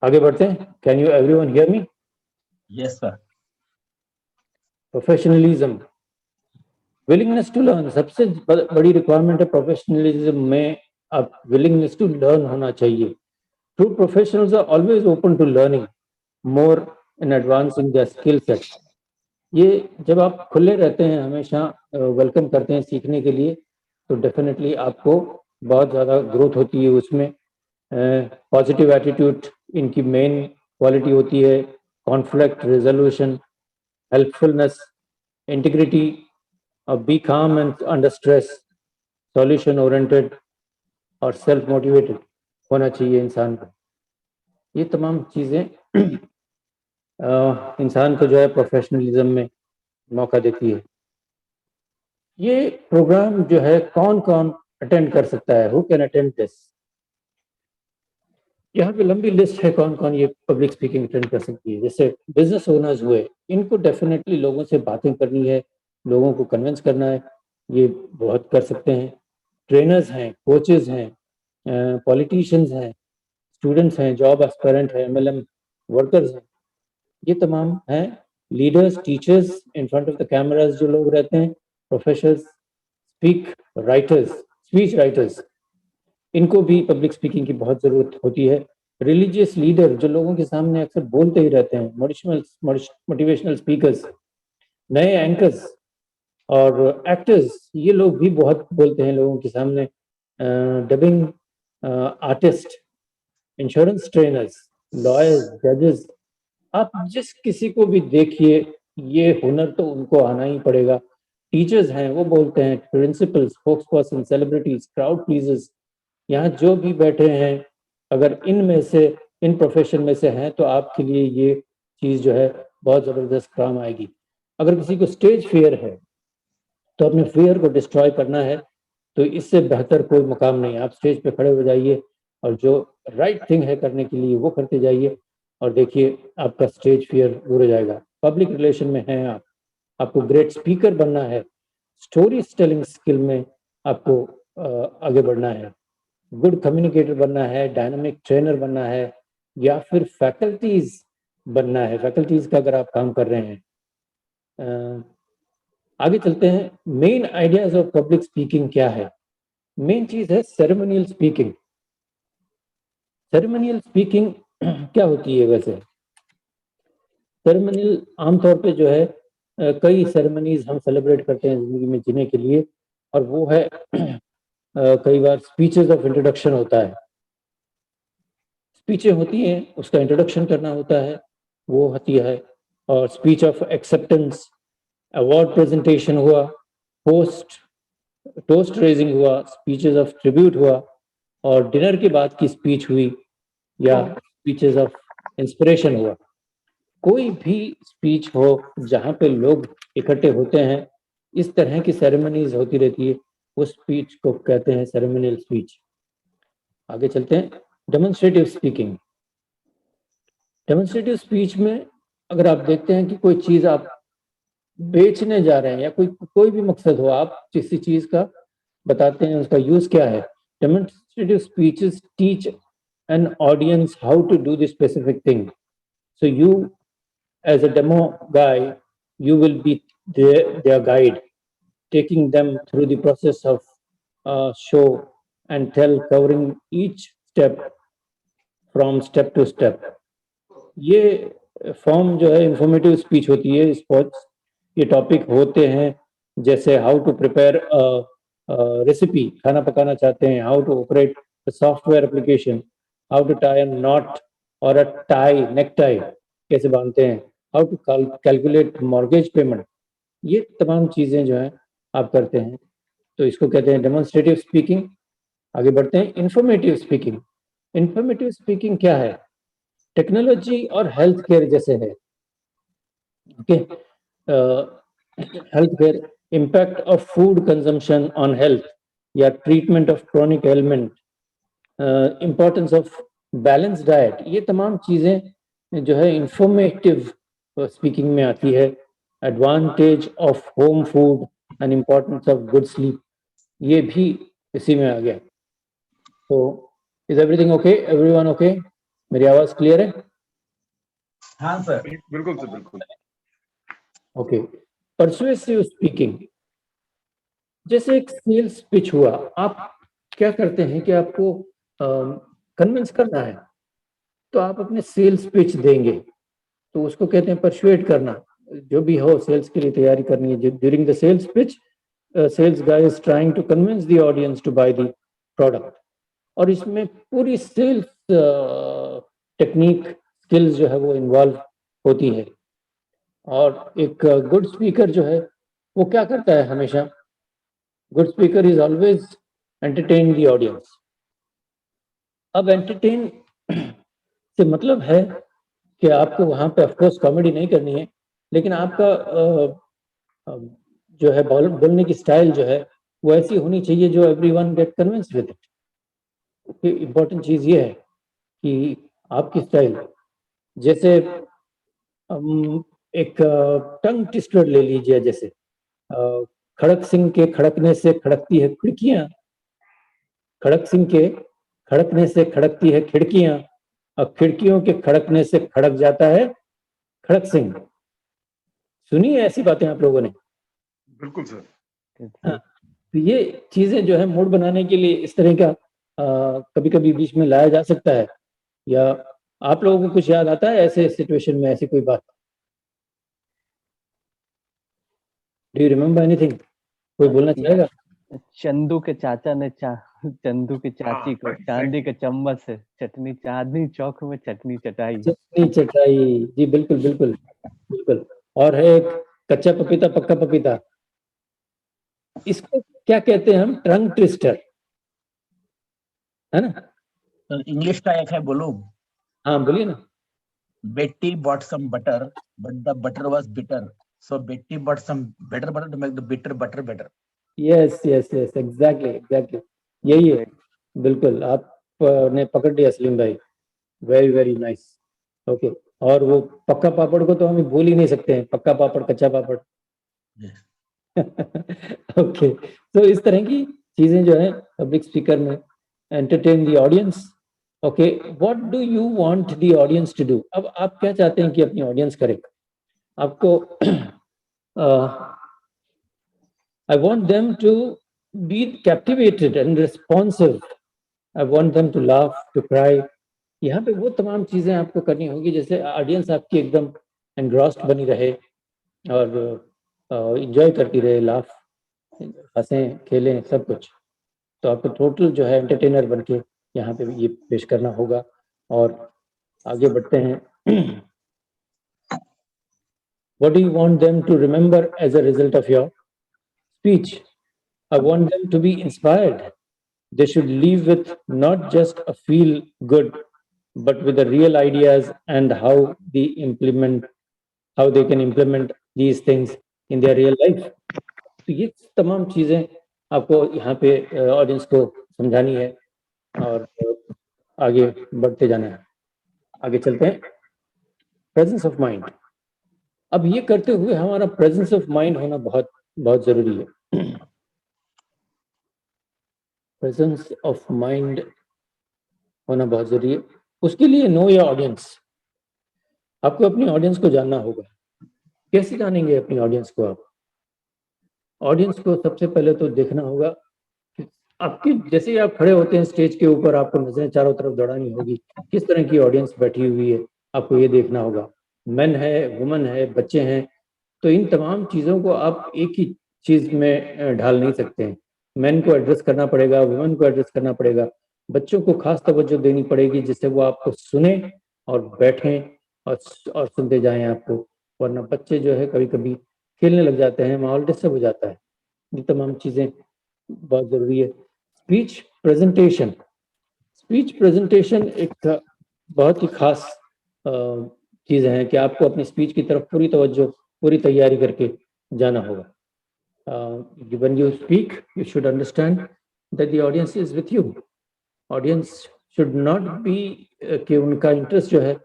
आगे बढ़ते हैं। Can you everyone hear me? Yes sir. Professionalism, willingness to learn, सबसे बड़ी रिक्वायरमेंट है प्रोफेशनलिज्म में। आप विलिंगनेस टू लर्न होना चाहिए। True professionals are always open to learning more in advancing their skill set. ये जब आप खुले रहते हैं हमेशा वेलकम करते हैं सीखने के लिए, तो डेफिनेटली आपको बहुत ज़्यादा ग्रोथ होती है उसमें। पॉजिटिव एटीट्यूड इनकी मेन क्वालिटी होती है, conflict resolution, helpfulness, integrity, be calm and under stress, solution oriented और सेल्फ मोटिवेटेड होना चाहिए इंसान को। ये तमाम चीज़ें इंसान को जो है प्रोफेशनलिज्म में मौका देती है। ये प्रोग्राम जो है कौन कौन अटेंड कर सकता है, हु कैन अटेंड दिस? यहाँ पे लंबी लिस्ट है कौन कौन ये पब्लिक स्पीकिंग अटेंड कर सकती है। जैसे बिजनेस ओनर्स हुए, इनको डेफिनेटली लोगों से बातें करनी है, लोगों को कन्विंस करना है, ये बहुत कर सकते हैं। ट्रेनर्स हैं, कोचेस हैं, पॉलिटिशियंस हैं, स्टूडेंट्स हैं, जॉब एस्पिरेंट है, MLM वर्कर्स हैं, ये तमाम हैं। Leaders, teachers, in front of the cameras जो लोग रहते हैं, प्रोफेसर्स, स्पीच राइटर्स, इनको भी पब्लिक स्पीकिंग की बहुत जरूरत होती है। रिलीजियस लीडर जो लोगों के सामने अक्सर बोलते ही रहते हैं, मोटिवेशनल स्पीकर्स, नए एंकर्स और एक्टर्स, ये लोग भी बहुत बोलते हैं लोगों के सामने। Dubbing artist, insurance trainers, lawyers, जजेस, आप जिस किसी को भी देखिए, ये हुनर तो उनको आना ही पड़ेगा। टीचर्स हैं, वो बोलते हैं, principles, spokes person, celebrities, crowd pleasures, यहाँ जो भी बैठे हैं, अगर इनमें से, इन प्रोफेशन में से हैं, तो आपके लिए ये चीज जो है बहुत जबरदस्त काम आएगी। अगर किसी को स्टेज फियर है, तो अपने फियर को डिस्ट्रॉय करना है, तो इससे बेहतर कोई मुकाम नहीं है। आप स्टेज पे खड़े हो जाइए और जो राइट थिंग है करने के लिए वो करते जाइए, और देखिए आपका स्टेज फियर दूर हो जाएगा। पब्लिक रिलेशन में हैं आप, आपको ग्रेट स्पीकर बनना है, स्टोरी टेलिंग स्किल में आपको आगे बढ़ना है, गुड कम्युनिकेटर बनना है, डायनामिक ट्रेनर बनना है, या फिर फैकल्टीज बनना है। फैकल्टीज का अगर आप काम कर रहे हैं। आगे चलते हैं। Main ideas of public speaking क्या है? मेन चीज है सेरेमोनियल स्पीकिंग। सेरेमोनियल स्पीकिंग क्या होती है वैसे? सेरेमोनियल आमतौर पे जो है कई सेरेमनीज हम सेलिब्रेट करते हैं जिंदगी में जीने के लिए, और वो है कई बार स्पीचेस ऑफ इंट्रोडक्शन होता है। स्पीचें होती हैं, उसका इंट्रोडक्शन करना होता है, वो होती है। और speech of acceptance, award presentation हुआ, टोस्ट रेजिंग हुआ, स्पीचेस ऑफ ट्रिब्यूट हुआ, और डिनर के बाद की स्पीच हुई, या स्पीचेस ऑफ इंस्पिरेशन हुआ। कोई भी स्पीच हो जहाँ पे लोग इकट्ठे होते हैं, इस तरह की सेरेमनीज होती रहती है, उस स्पीच को कहते हैं सेरेमोनियल स्पीच। आगे चलते हैं। Demonstrative speaking. डेमोन्स्ट्रेटिव स्पीच में अगर आप देखते हैं कि कोई चीज आप बेचने जा रहे हैं, या कोई भी मकसद हो, आप किसी चीज का बताते हैं, उसका यूज क्या है। Demonstrative speeches teach an audience how to do this specific thing. So you as a demo guy, you will be their guide, taking them through the process of show and tell, covering each step from step to step. ये form जो है informative speech होती है। Sports ये topic होते हैं, जैसे how to prepare recipe, खाना पकाना चाहते हैं, how to operate software application, how to tie a knot और अ टाई, नेक टाई कैसे बांधते हैं, how to calculate mortgage payment, ये तमाम चीजें जो है आप करते हैं, तो इसको कहते हैं डेमोन्स्ट्रेटिव स्पीकिंग। आगे बढ़ते हैं। Informative speaking. इंफॉर्मेटिव स्पीकिंग क्या है? टेक्नोलॉजी और हेल्थ केयर जैसे है। Okay, health care, impact of food consumption on health, या treatment of chronic element, importance of balance diet, ये तमाम चीजें जो है इंफॉर्मेटिव स्पीकिंग में आती है। Advantage of home food and importance of good sleep, ये भी इसी में आ गया। तो is everything okay? Everyone okay? मेरी आवाज क्लियर है? हाँ सर। बिल्कुल सर, बिल्कुल। ओके। परसुएसिव स्पीकिंग, जैसे एक सेल्स पिच हुआ, आप क्या करते हैं कि आपको कन्विंस करना है, तो आप अपने सेल्स पिच देंगे, तो उसको कहते हैं परसुएट करना। जो भी हो सेल्स के लिए तैयारी करनी है, during the sales pitch sales guy is trying to convince the audience to buy the product. और इसमें पूरी सेल्स टेक्निक स्किल्स जो है वो इन्वॉल्व होती है। और एक गुड स्पीकर जो है वो क्या करता है हमेशा, good speaker is always entertain the audience. अब एंटरटेन से मतलब है कि आपको वहां पे ऑफकोर्स कॉमेडी नहीं करनी है, लेकिन आपका जो है बोलने की स्टाइल जो है वो ऐसी होनी चाहिए जो everyone get convinced with it. Important चीज ये है कि आपकी स्टाइल, जैसे एक टंग ट्विस्टर ले लीजिए, जैसे खड़क सिंह के खड़कने से खड़कती है खिड़कियां, खड़क सिंह के खड़कने से खड़कती है खिड़कियां, और खिड़कियों के खड़कने से खड़क जाता है खड़क सिंह। सुनी है ऐसी बातें आप लोगों ने? बिल्कुल सर। हाँ, तो ये चीजें जो है मूड बनाने के लिए इस तरह का कभी कभी बीच में लाया जा सकता है। या आप लोगों को कुछ याद आता है ऐसे सिचुएशन में, ऐसी कोई बात? Do you remember anything? कोई बोलना चाहेगा? चंदू के चाचा ने चंदू की चाची को चांदी के चम्मच से चटनी, चांदनी चौक में चटनी चटाई। चटनी चटाई, जी बिल्कुल बिल्कुल बिल्कुल। और है एक कच्चा पपीता पक्का पपीता, इसको क्या कहते हैं हम? टंग ट्विस्टर, है ना? तो इंग्लिश का एक है, बोलो? हाँ बोलिए ना। Betty bought some butter, but the butter was bitter. So Betty bought some better butter to make the bitter butter better. Yes yes yes, exactly exactly, यही है। बिल्कुल आपने पकड़ लिया सलीम भाई, वेरी वेरी नाइस। ओके, और वो पक्का पापड़ को तो हम भूल ही नहीं सकते हैं, पक्का पापड़ कच्चा पापड़। ओके, तो इस तरह की चीजें जो है पब्लिक स्पीकर में, entertain the audience. Okay, what do you want the audience to do? अब आप क्या चाहते हैं कि अपनी ऑडियंस करे? आपको I want them to be captivated and responsive. I want them to laugh, to cry. यहाँ पे वो तमाम चीजें आपको करनी होगी जैसे ऑडियंस आपकी एकदम एनग्रॉस्ड बनी रहे और एंजॉय करती रहे, लाफ, हंसें खेलें सब कुछ। तो आपको टोटल जो है एंटरटेनर बन के यहाँ पे ये पेश करना होगा। और आगे बढ़ते हैं। What do you want them to remember as a result of your speech? I want them to be inspired. They should leave with not just a feel good, but with the real ideas and how they can implement these things in their real life. तो ये तमाम चीजें आपको यहाँ पे audience को समझानी है और आगे बढ़ते जाना है। आगे चलते हैं। Presence of mind. अब ये करते हुए हमारा प्रेजेंस ऑफ माइंड होना बहुत बहुत जरूरी है। प्रेजेंस ऑफ माइंड होना बहुत जरूरी है। उसके लिए नो योर ऑडियंस। आपको अपनी ऑडियंस को जानना होगा। कैसे जानेंगे अपनी ऑडियंस को आप? ऑडियंस को सबसे पहले तो देखना होगा कि आपकी, जैसे ही आप खड़े होते हैं स्टेज के ऊपर, आपको नजरें चारों तरफ दौड़ानी होगी, किस तरह की ऑडियंस बैठी हुई है, आपको ये देखना होगा। मेन है, वुमन है, बच्चे हैं, तो इन तमाम चीजों को आप एक ही चीज में ढाल नहीं सकते हैं। मेन को एड्रेस करना पड़ेगा, वुमेन को एड्रेस करना पड़ेगा, बच्चों को खास तवज्जो देनी पड़ेगी जिससे वो आपको सुने और बैठें और सुनते जाएं आपको। वरना बच्चे जो है कभी कभी खेलने लग जाते हैं, माहौल डिस्टर्ब हो जाता है। ये तमाम चीजें बहुत जरूरी है। Speech presentation. स्पीच प्रेजेंटेशन एक बहुत ही खास चीज है कि आपको अपनी स्पीच की तरफ पूरी तवज्जो, पूरी तैयारी करके जाना होगा। When you speak, you should understand that the audience is with you. Audience should not be कि उनका इंटरेस्ट जो है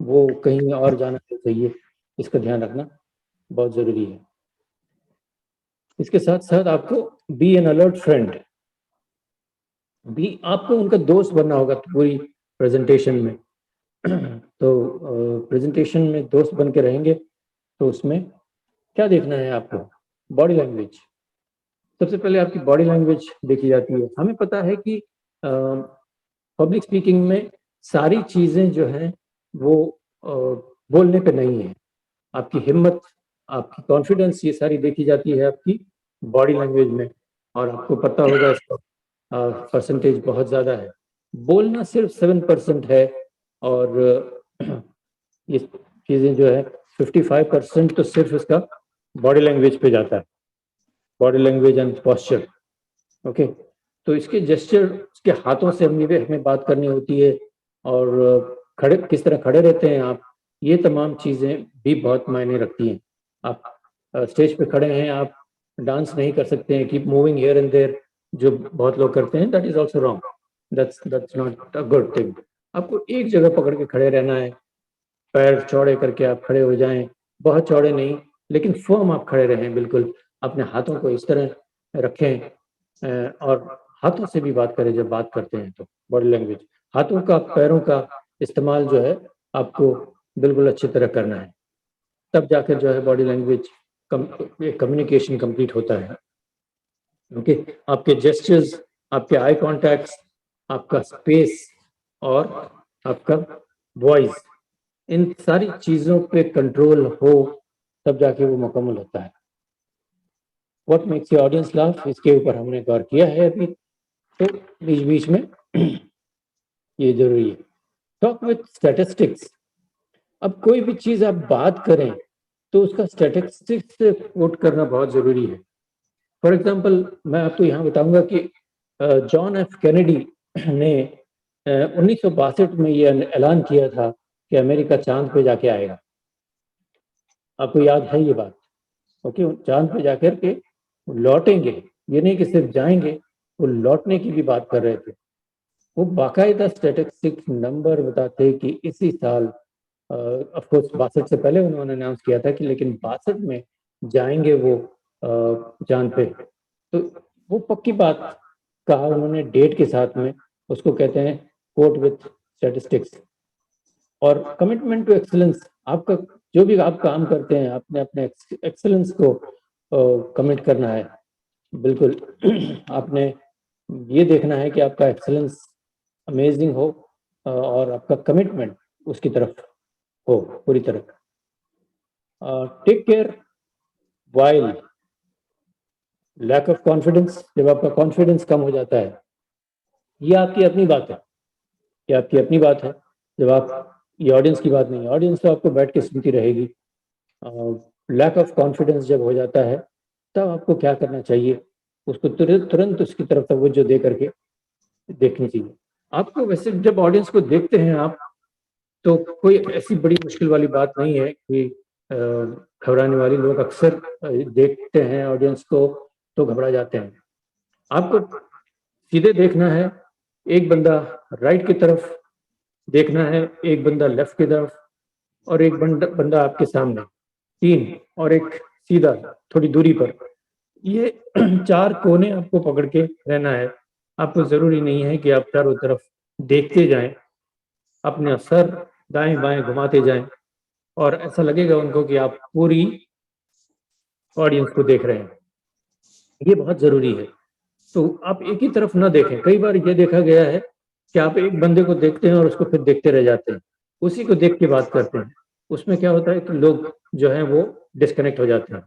वो कहीं और जाना चाहिए, इसका ध्यान रखना बहुत जरूरी है। इसके साथ साथ आपको बी एन अलर्ट फ्रेंड। भी आपको उनका दोस्त बनना होगा पूरी प्रेजेंटेशन में। तो प्रेजेंटेशन में दोस्त बन के रहेंगे तो उसमें क्या देखना है आपको? Body language. सबसे पहले आपकी बॉडी लैंग्वेज देखी जाती है। हमें पता है कि पब्लिक स्पीकिंग में सारी चीजें जो हैं वो बोलने पे नहीं है। आपकी हिम्मत, आपकी कॉन्फिडेंस, ये सारी देखी जाती है आपकी बॉडी लैंग्वेज में, और आपको पता होगा इसका परसेंटेज बहुत ज़्यादा है। बोलना सिर्फ 7% है, और ये चीज़ें जो है 55% तो सिर्फ इसका बॉडी लैंग्वेज पे जाता है, body language and posture. Okay, तो इसके जेस्चर, इसके हाथों से हमें बात करनी होती है, और खड़े किस तरह खड़े रहते हैं आप, ये तमाम चीज़ें भी बहुत मायने रखती हैं। आप स्टेज पे खड़े हैं, आप डांस नहीं कर सकते हैं, keep moving here and there, जो बहुत लोग करते हैं, that is also wrong, that's not a good thing. आपको एक जगह पकड़ के खड़े रहना है, पैर चौड़े करके आप खड़े हो जाएं, बहुत चौड़े नहीं, लेकिन फर्म आप खड़े रहें बिल्कुल, अपने हाथों को इस तरह रखें, और हाथों से भी बात करें जब बात करते हैं तो। बॉडी लैंग्वेज, हाथों का, पैरों का इस्तेमाल जो है आपको बिल्कुल अच्छी तरह करना है, तब जाकर जो है बॉडी लैंग्वेज कम्युनिकेशन कंप्लीट होता है। ओके, आपके जेस्चर्स, आपके आई कॉन्टैक्ट्स, आपका स्पेस और आपका वॉइस, इन सारी चीजों पे कंट्रोल हो तब जाके वो मुकम्मल होता है। What makes your audience laugh, इसके ऊपर हमने गौर किया है अभी, तो बीच बीच में ये जरूरी है। टॉक विथ स्टैटिस्टिक्स, अब कोई भी चीज आप बात करें तो उसका स्टैटिस्टिक्स से कोट करना बहुत जरूरी है। फॉर एग्जाम्पल, मैं आपको यहाँ बताऊंगा कि जॉन एफ कैनेडी ने 1962 में ये ऐलान किया था कि अमेरिका चांद पे जाके आएगा। आपको याद है ये बात? ओके, चांद पे जाकर के लौटेंगे, ये नहीं कि सिर्फ जाएंगे, वो लौटने की भी बात कर रहे थे। वो बाकायदा स्टैटिस्टिक्स नंबर बताते कि इसी साल, ऑफ कोर्स 62 से पहले उन्होंने अनाउंस किया था कि, लेकिन 62 में जाएंगे वो चांद पे। तो वो पक्की बात कहा उन्होंने डेट के साथ में, उसको कहते हैं कोट विथ स्टैटिस्टिक्स। और कमिटमेंट टू एक्सीलेंस, आपका जो भी आप काम करते हैं, आपने अपने एक्सीलेंस को कमिट करना है बिल्कुल। आपने ये देखना है कि आपका एक्सीलेंस अमेजिंग हो, और आपका कमिटमेंट उसकी तरफ हो पूरी तरह। Take care while lack of confidence, जब आपका कॉन्फिडेंस कम हो जाता है, ये आपकी अपनी बात है, ये आपकी अपनी बात है, जब आप, ये ऑडियंस की बात नहीं है, ऑडियंस तो आपको बैठ के सुनती रहेगी। लैक ऑफ कॉन्फिडेंस जब हो जाता है, तब आपको क्या करना चाहिए, उसको तुरंत उसकी तरफ तवज्जो दे करके देखनी चाहिए। आपको वैसे जब ऑडियंस को देखते हैं आप, तो कोई ऐसी बड़ी मुश्किल वाली बात नहीं है कि घबराने वाली। लोग अक्सर देखते हैं ऑडियंस को तो घबरा जाते हैं। आपको सीधे देखना है, एक बंदा राइट की तरफ देखना है, एक बंदा लेफ्ट की तरफ, और एक बंदा आपके सामने, 3, और एक सीधा थोड़ी दूरी पर। ये 4 कोने आपको पकड़ के रहना है। आपको जरूरी नहीं है कि आप चारों तरफ देखते जाएं, अपना सर दाएं बाएं घुमाते जाएं, और ऐसा लगेगा उनको कि आप पूरी ऑडियंस को देख रहे हैं। ये बहुत जरूरी है। तो आप एक ही तरफ ना देखें। कई बार ये देखा गया है कि आप एक बंदे को देखते हैं और उसको फिर देखते रह जाते हैं, उसी को देख के बात करते हैं। उसमें क्या होता है कि लोग जो है वो डिस्कनेक्ट हो जाते हैं।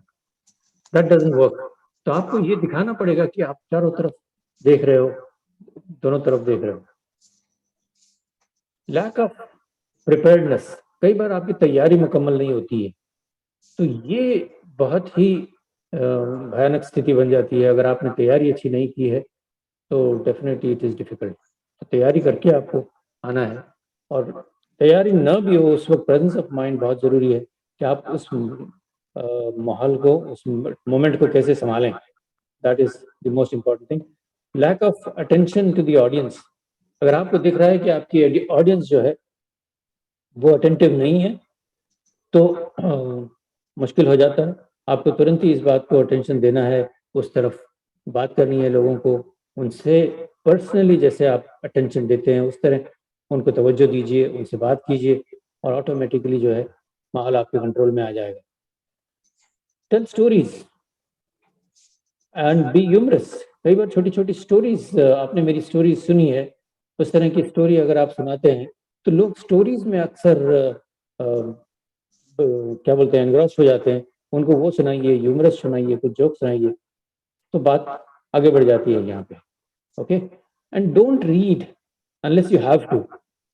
That doesn't work. तो आपको ये दिखाना पड़ेगा कि आप चारों तरफ देख रहे हो, दोनों तरफ देख रहे हो। लैक ऑफ प्रिपेयर्डनेस, कई बार आपकी तैयारी मुकम्मल नहीं होती है, तो ये बहुत ही भयानक स्थिति बन जाती है। अगर आपने तैयारी अच्छी नहीं की है तो डेफिनेटली इट इज डिफिकल्ट। तो तैयारी करके आपको आना है, और तैयारी ना भी हो उस वक्त प्रेजेंस ऑफ माइंड बहुत जरूरी है कि आप उस माहौल को, उस मोमेंट को कैसे संभालें। That is the most important thing. Lack of attention to the audience, अगर आपको दिख रहा है कि आपकी ऑडियंस जो है वो अटेंटिव नहीं है, तो मुश्किल हो जाता है। आपको तुरंत ही इस बात को अटेंशन देना है, उस तरफ बात करनी है लोगों को, उनसे पर्सनली जैसे आप अटेंशन देते हैं उस तरह उनको तवज्जो दीजिए, उनसे बात कीजिए, और ऑटोमेटिकली जो है माहौल आपके कंट्रोल में आ जाएगा। Tell stories and be humorous, कई बार छोटी छोटी स्टोरीज, आपने मेरी स्टोरीज सुनी है, उस तरह की स्टोरी अगर आप सुनाते हैं तो लोग स्टोरीज में अक्सर क्या बोलते हैं, एनग्रॉस हो जाते हैं। उनको वो सुनाइए, ह्यूमरस सुनाइए, कुछ जोक सुनाइए, तो बात आगे बढ़ जाती है यहाँ पे। Okay, and don't read unless you have to.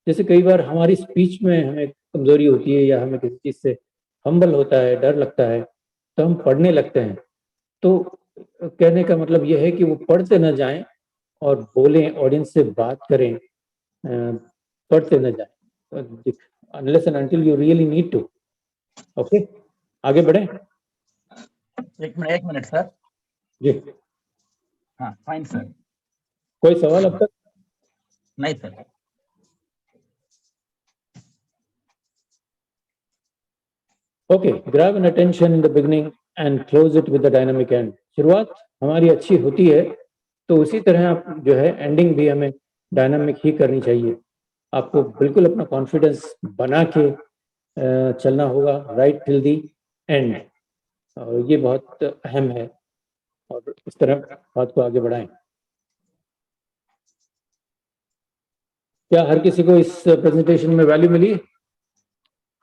जैसे कई बार हमारी स्पीच में हमें कमजोरी होती है या हमें किसी चीज से हम्बल होता है, डर लगता है, तो हम पढ़ने लगते हैं। तो कहने का मतलब यह है कि वो पढ़ते न जाएं और बोलें, ऑडियंस से बात करें, पढ़ते न जाएं unless and until you really need to. Okay, आगे बढ़ें। एक मिनट सर। जी, हाँ फाइन सर। कोई सवाल अब तक? नहीं sir. Okay, grab an attention in the beginning and close it with the dynamic end. शुरुआत हमारी अच्छी होती है तो उसी तरह आप जो है एंडिंग भी हमें डायनामिक ही करनी चाहिए। आपको बिल्कुल अपना कॉन्फिडेंस बना के चलना होगा राइट टिल दी एंड। ये बहुत अहम है और इस तरह बात को आगे बढ़ाएं। क्या हर किसी को इस प्रेजेंटेशन में वैल्यू मिली?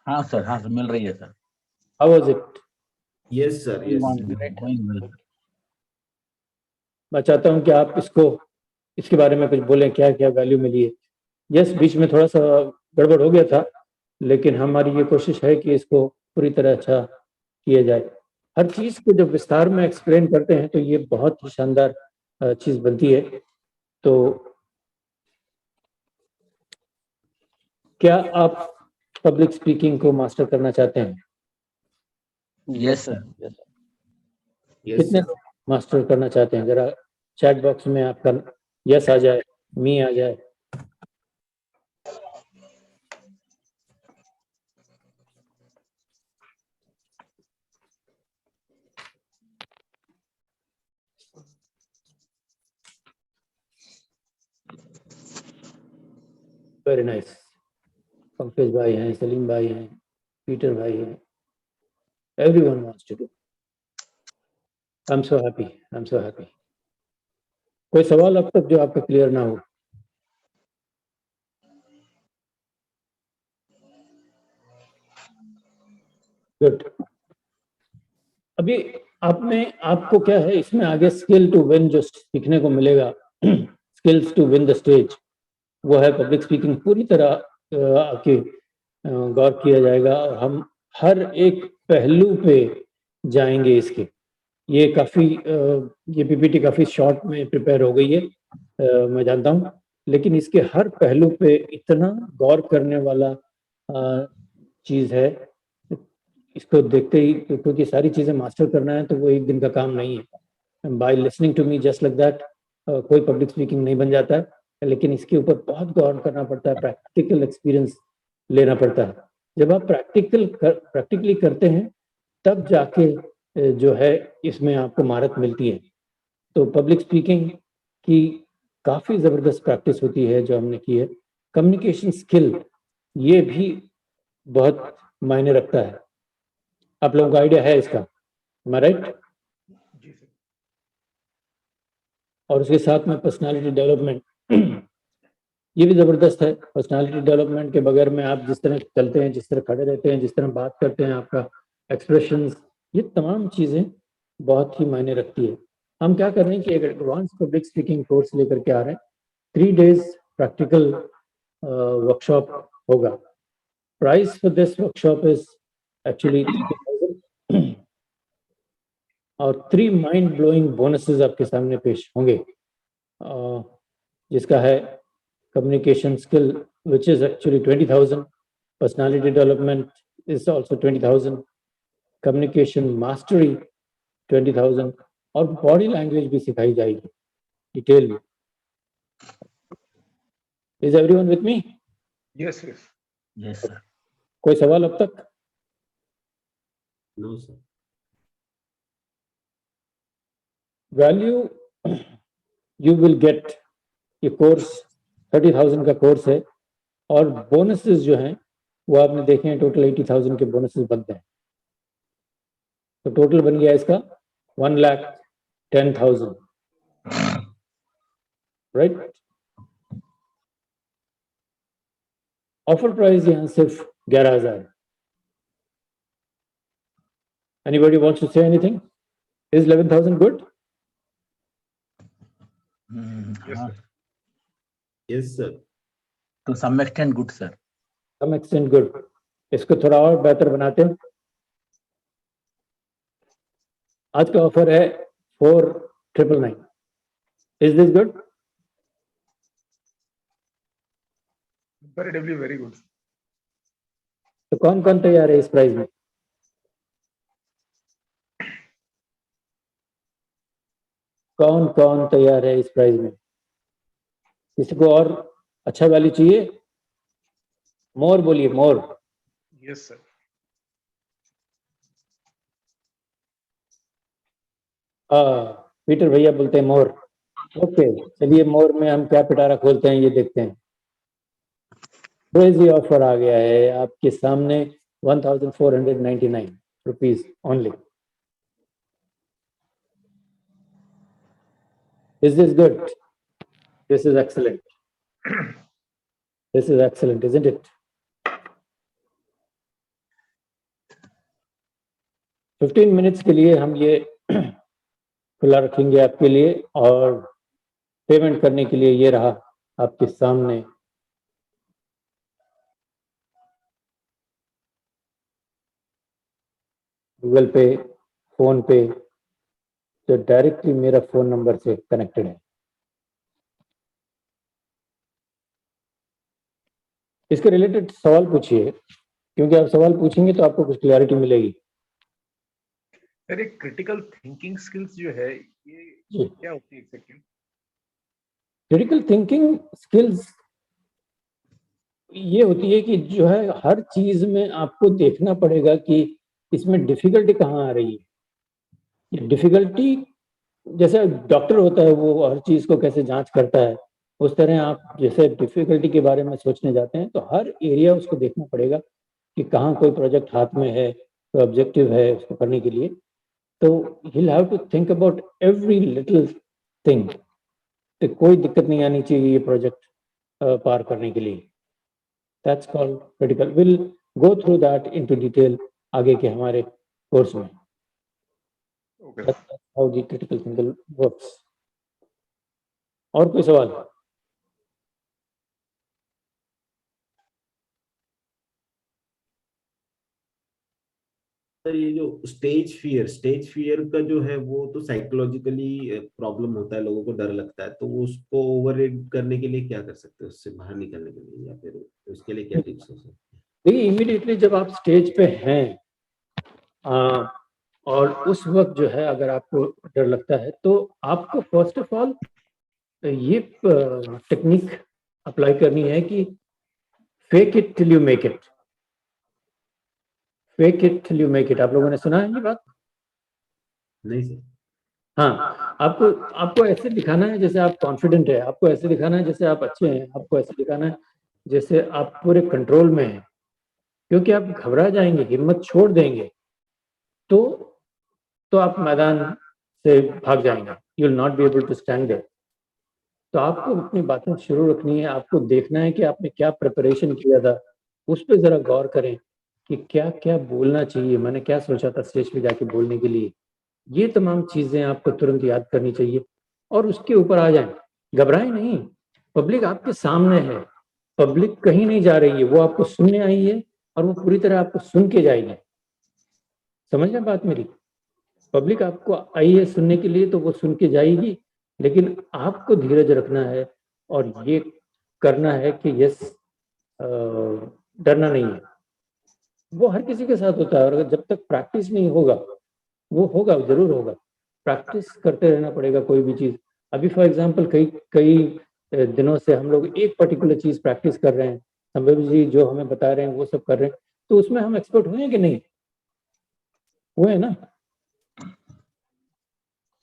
हाँ सर मिल रही है sir. How was it? Yes sir, yes. मैं चाहता हूं कि आप इसके बारे में कुछ बोलें, क्या क्या वैल्यू मिली है। यस, बीच में थोड़ा सा गड़बड़ हो गया था, लेकिन हमारी ये कोशिश है कि इसको पूरी तरह अच्छा किया जाए। हर चीज को जब विस्तार में एक्सप्लेन करते हैं तो ये बहुत ही शानदार चीज बनती है। तो क्या आप पब्लिक स्पीकिंग को मास्टर करना चाहते हैं? Yes sir. यस कितने सर। मास्टर करना चाहते हैं? जरा चैट बॉक्स में आपका यस आ जाए, मी आ जाए। Very nice. पंकज भाई हैं, सलीम भाई हैं, पीटर भाई हैं। Everyone wants to do. I am so happy, I am so happy. कोई सवाल अब तक जो आपका क्लियर ना हो? गुड। अभी आपको क्या है इसमें आगे स्किल टू विन जो सीखने को मिलेगा, skills to win the stage, वो है पब्लिक स्पीकिंग। पूरी तरह आपके गौर किया जाएगा और हम हर एक पहलू पे जाएंगे इसके। ये ये पीपीटी काफी शॉर्ट में प्रिपेयर हो गई है, मैं जानता हूँ, लेकिन इसके हर पहलू पे इतना गौर करने वाला चीज है। इसको देखते ही, क्योंकि सारी चीजें मास्टर करना है तो वो एक दिन का काम नहीं है। By listening to me just like that कोई पब्लिक स्पीकिंग नहीं बन जाता है, लेकिन इसके ऊपर बहुत गौर करना पड़ता है, प्रैक्टिकल एक्सपीरियंस लेना पड़ता है। जब आप प्रैक्टिकली करते हैं तब जाके जो है इसमें आपको महारत मिलती है। तो पब्लिक स्पीकिंग की काफी जबरदस्त प्रैक्टिस होती है जो हमने की है। कम्युनिकेशन स्किल ये भी बहुत मायने रखता है। आप लोगों को आइडिया है इसका? Am I right? जी सर। और उसके साथ में पर्सनालिटी डेवलपमेंट ये भी जबरदस्त है। पर्सनालिटी डेवलपमेंट के बगैर में आप जिस तरह चलते हैं, जिस तरह खड़े रहते हैं, जिस तरह बात करते हैं, आपका एक्सप्रेशंस, ये तमाम चीजें बहुत ही मायने रखती है। हम क्या कर रहे हैं कि एक एडवांस पब्लिक स्पीकिंग कोर्स लेकर के आ रहे हैं। 3 days प्रैक्टिकल वर्कशॉप होगा। Price for this workshop is actually 30,000 और 3 माइंड ब्लोइंग बोनसेस आपके सामने पेश होंगे, जिसका है communication skill, which is actually 20,000. Personality development is also 20,000. Communication mastery 20,000 और बॉडी लैंग्वेज भी सिखाई जाएगी डिटेल में। Is everyone with me? Yes yes. Yes sir. कोई सवाल अब तक? No sir. Value you will get, ये कोर्स 30,000 का कोर्स है और बोनसेस जो हैं वो आपने देखे हैं, टोटल 80,000 के बोनसेस बनते हैं। तो टोटल बन गया इसका 1,10,000, राइट? ऑफर प्राइस यहाँ सिर्फ 11,000। Anybody wants to say anything? Is 11,000 good? Yes, हाँ, sir. Yes sir. to some extent good sir. Some extent good. इसको थोड़ा और बेहतर बनाते हैं। आज का ऑफर है 4999। Is this good? Comparatively very good. तो कौन कौन तैयार है इस प्राइस में? कौन कौन तैयार है इस प्राइस में? किसी को और अच्छा वैल्यू चाहिए? मोर बोलिए, मोर। Yes, sir. पीटर भैया बोलते हैं मोर। ओके, चलिए मोर में हम क्या पिटारा खोलते हैं ये देखते हैं। क्रेजी ऑफर आ गया है आपके सामने, 1499 rupees only. Is this good? This is excellent. This is excellent, isn't it? 15 minutes के लिए हम ये खुला रखेंगे आपके लिए, और पेमेंट करने के लिए ये रहा आपके सामने गूगल पे, फोन पे, जो डायरेक्टली मेरा फोन नंबर से कनेक्टेड है। इसके रिलेटेड सवाल पूछिए, क्योंकि आप सवाल पूछेंगे तो आपको कुछ क्लैरिटी मिलेगी। सर, एक क्रिटिकल थिंकिंग स्किल्स जो है ये जी, क्या होती है एग्जैक्टली? क्रिटिकल थिंकिंग स्किल्स ये होती है कि जो है हर चीज में आपको देखना पड़ेगा कि इसमें डिफिकल्टी कहाँ आ रही है। डिफिकल्टी, जैसे डॉक्टर होता है वो हर चीज को कैसे जांच करता है, उस तरह आप जैसे डिफिकल्टी के बारे में सोचने जाते हैं तो हर एरिया उसको देखना पड़ेगा कि कहाँ कोई प्रोजेक्ट हाथ में है, कोई ऑब्जेक्टिव है उसको करने के लिए। तो he'll have to think about every little thing। तो कोई दिक्कत नहीं आनी चाहिए ये प्रोजेक्ट पार करने के लिए। That's called critical। We'll go through that into detail आगे के हमारे कोर्स में। Okay. That's how the critical thinking works। और कोई सवाल? सर ये जो स्टेज फियर का जो है वो तो साइकोलॉजिकली प्रॉब्लम होता है, लोगों को डर लगता है, तो वो उसको ओवररेड करने के लिए क्या कर सकते हैं, उससे बाहर निकलने के लिए, या फिर उसके लिए क्या टिप्स हो सकते हैं? देखिए, इमीडिएटली जब आप स्टेज पे हैं और उस वक्त जो है अगर आपको डर लगता है तो आपको फर्स्ट ऑफ ऑल ये टेक्निक अप्लाई करनी है कि fake it till you make it. Fake it till you make it, आप लोगों ने सुना है ये बात? नहीं सर। हाँ, आपको ऐसे दिखाना है जैसे आप कॉन्फिडेंट है, आपको ऐसे दिखाना है जैसे आप अच्छे हैं, आपको ऐसे दिखाना है जैसे आप पूरे कंट्रोल में हैं। क्योंकि आप घबरा जाएंगे, हिम्मत छोड़ देंगे तो आप मैदान से भाग जाएंगे। You will not be able to stand there. तो आपको अपनी बातें शुरू रखनी है, आपको देखना है कि आपने क्या प्रिपरेशन किया था, उस पर जरा गौर करें कि क्या क्या बोलना चाहिए, मैंने क्या सोचा था स्टेज पे जाके बोलने के लिए। ये तमाम चीजें आपको तुरंत याद करनी चाहिए और उसके ऊपर आ जाएं। घबराएं नहीं, पब्लिक आपके सामने है, पब्लिक कहीं नहीं जा रही है, वो आपको सुनने आई है और वो पूरी तरह आपको सुन के जाएगी। समझ रहे बात मेरी? पब्लिक आपको आई है सुनने के लिए तो वो सुन के जाएगी, लेकिन आपको धीरज रखना है और ये करना है कि यस, डरना नहीं है। वो हर किसी के साथ होता है और जब तक प्रैक्टिस नहीं होगा, वो होगा, जरूर होगा। प्रैक्टिस करते रहना पड़ेगा कोई भी चीज। अभी फॉर एग्जांपल कई कई दिनों से हम लोग एक पर्टिकुलर चीज प्रैक्टिस कर रहे हैं, संभव जी जो हमें बता रहे हैं वो सब कर रहे हैं, तो उसमें हम एक्सपर्ट हुए हैं कि नहीं हुए ना?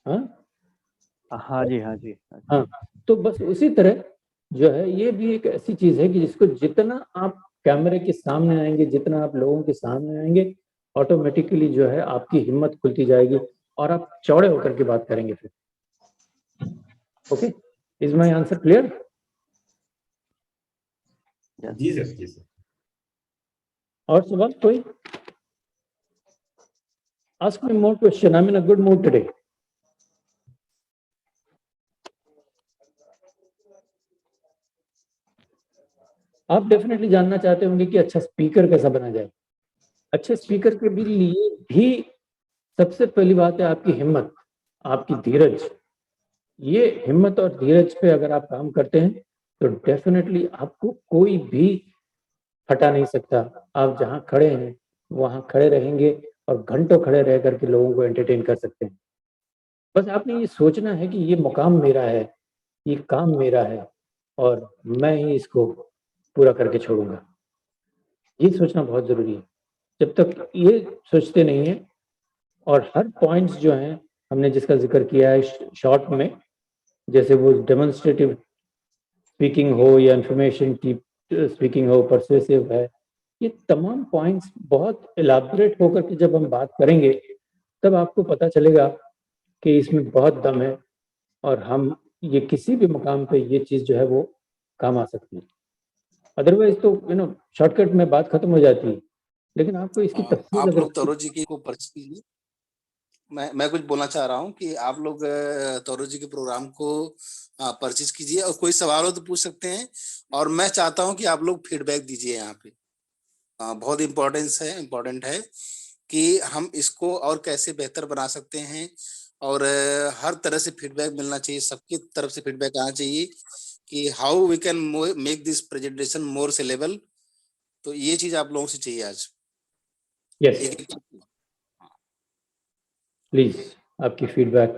हाँ हाँ जी, हाँ जी, हाँ जी। हाँ, तो बस उसी तरह जो है ये भी एक ऐसी चीज है कि जिसको जितना आप कैमरे के सामने आएंगे, जितना आप लोगों के सामने आएंगे, ऑटोमेटिकली जो है आपकी हिम्मत खुलती जाएगी और आप चौड़े होकर के बात करेंगे फिर। Okay, is my answer clear? जी सर, जी सर। और सवाल कोई? Ask me more question, I am in a good mood today. आप डेफिनेटली जानना चाहते होंगे कि अच्छा स्पीकर कैसा बना जाए। अच्छे स्पीकर के भी लिए भी सबसे पहली बात है आपकी हिम्मत, आपकी धीरज। ये हिम्मत और धीरज पे अगर आप काम करते हैं तो डेफिनेटली आपको कोई भी हटा नहीं सकता। आप जहाँ खड़े हैं वहाँ खड़े रहेंगे और घंटों खड़े रह करके लोगों को एंटरटेन कर सकते हैं। बस आपने ये सोचना है कि ये मुकाम मेरा है, ये काम मेरा है और मैं ही इसको पूरा करके छोड़ूंगा। ये सोचना बहुत जरूरी है। जब तक ये सोचते नहीं है और हर पॉइंट्स जो हैं हमने जिसका जिक्र किया है शॉर्ट में, जैसे वो डेमोन्स्ट्रेटिव स्पीकिंग हो या इंफॉर्मेशन की स्पीकिंग हो, परसुएसिव है, ये तमाम पॉइंट्स बहुत इलाबोरेट होकर के जब हम बात करेंगे तब आपको पता चलेगा कि इसमें बहुत दम है और हम ये किसी भी मुकाम पे ये चीज जो है वो काम आ सकती है। अदरवाइज तो शॉर्टकट में बात खत्म हो जाती है, लेकिन आपको इसकी तफसील आप अगर लोग तौरो जी की को परचेज कीजिए। मैं कुछ बोलना चाह रहा हूँ कि आप लोग तौरो जी के प्रोग्राम को परचेज कीजिए और कोई सवाल हो तो पूछ सकते हैं। और मैं चाहता हूँ कि आप लोग फीडबैक दीजिए यहाँ पे। बहुत इम्पोर्टेंट है कि हम इसको और कैसे बेहतर बना सकते हैं। और हर तरह से फीडबैक मिलना चाहिए, सबकी तरफ से फीडबैक आना चाहिए कि how we can make this presentation more sellable. तो ये चीज आप लोगों से चाहिए आज। यस प्लीज आपकी फीडबैक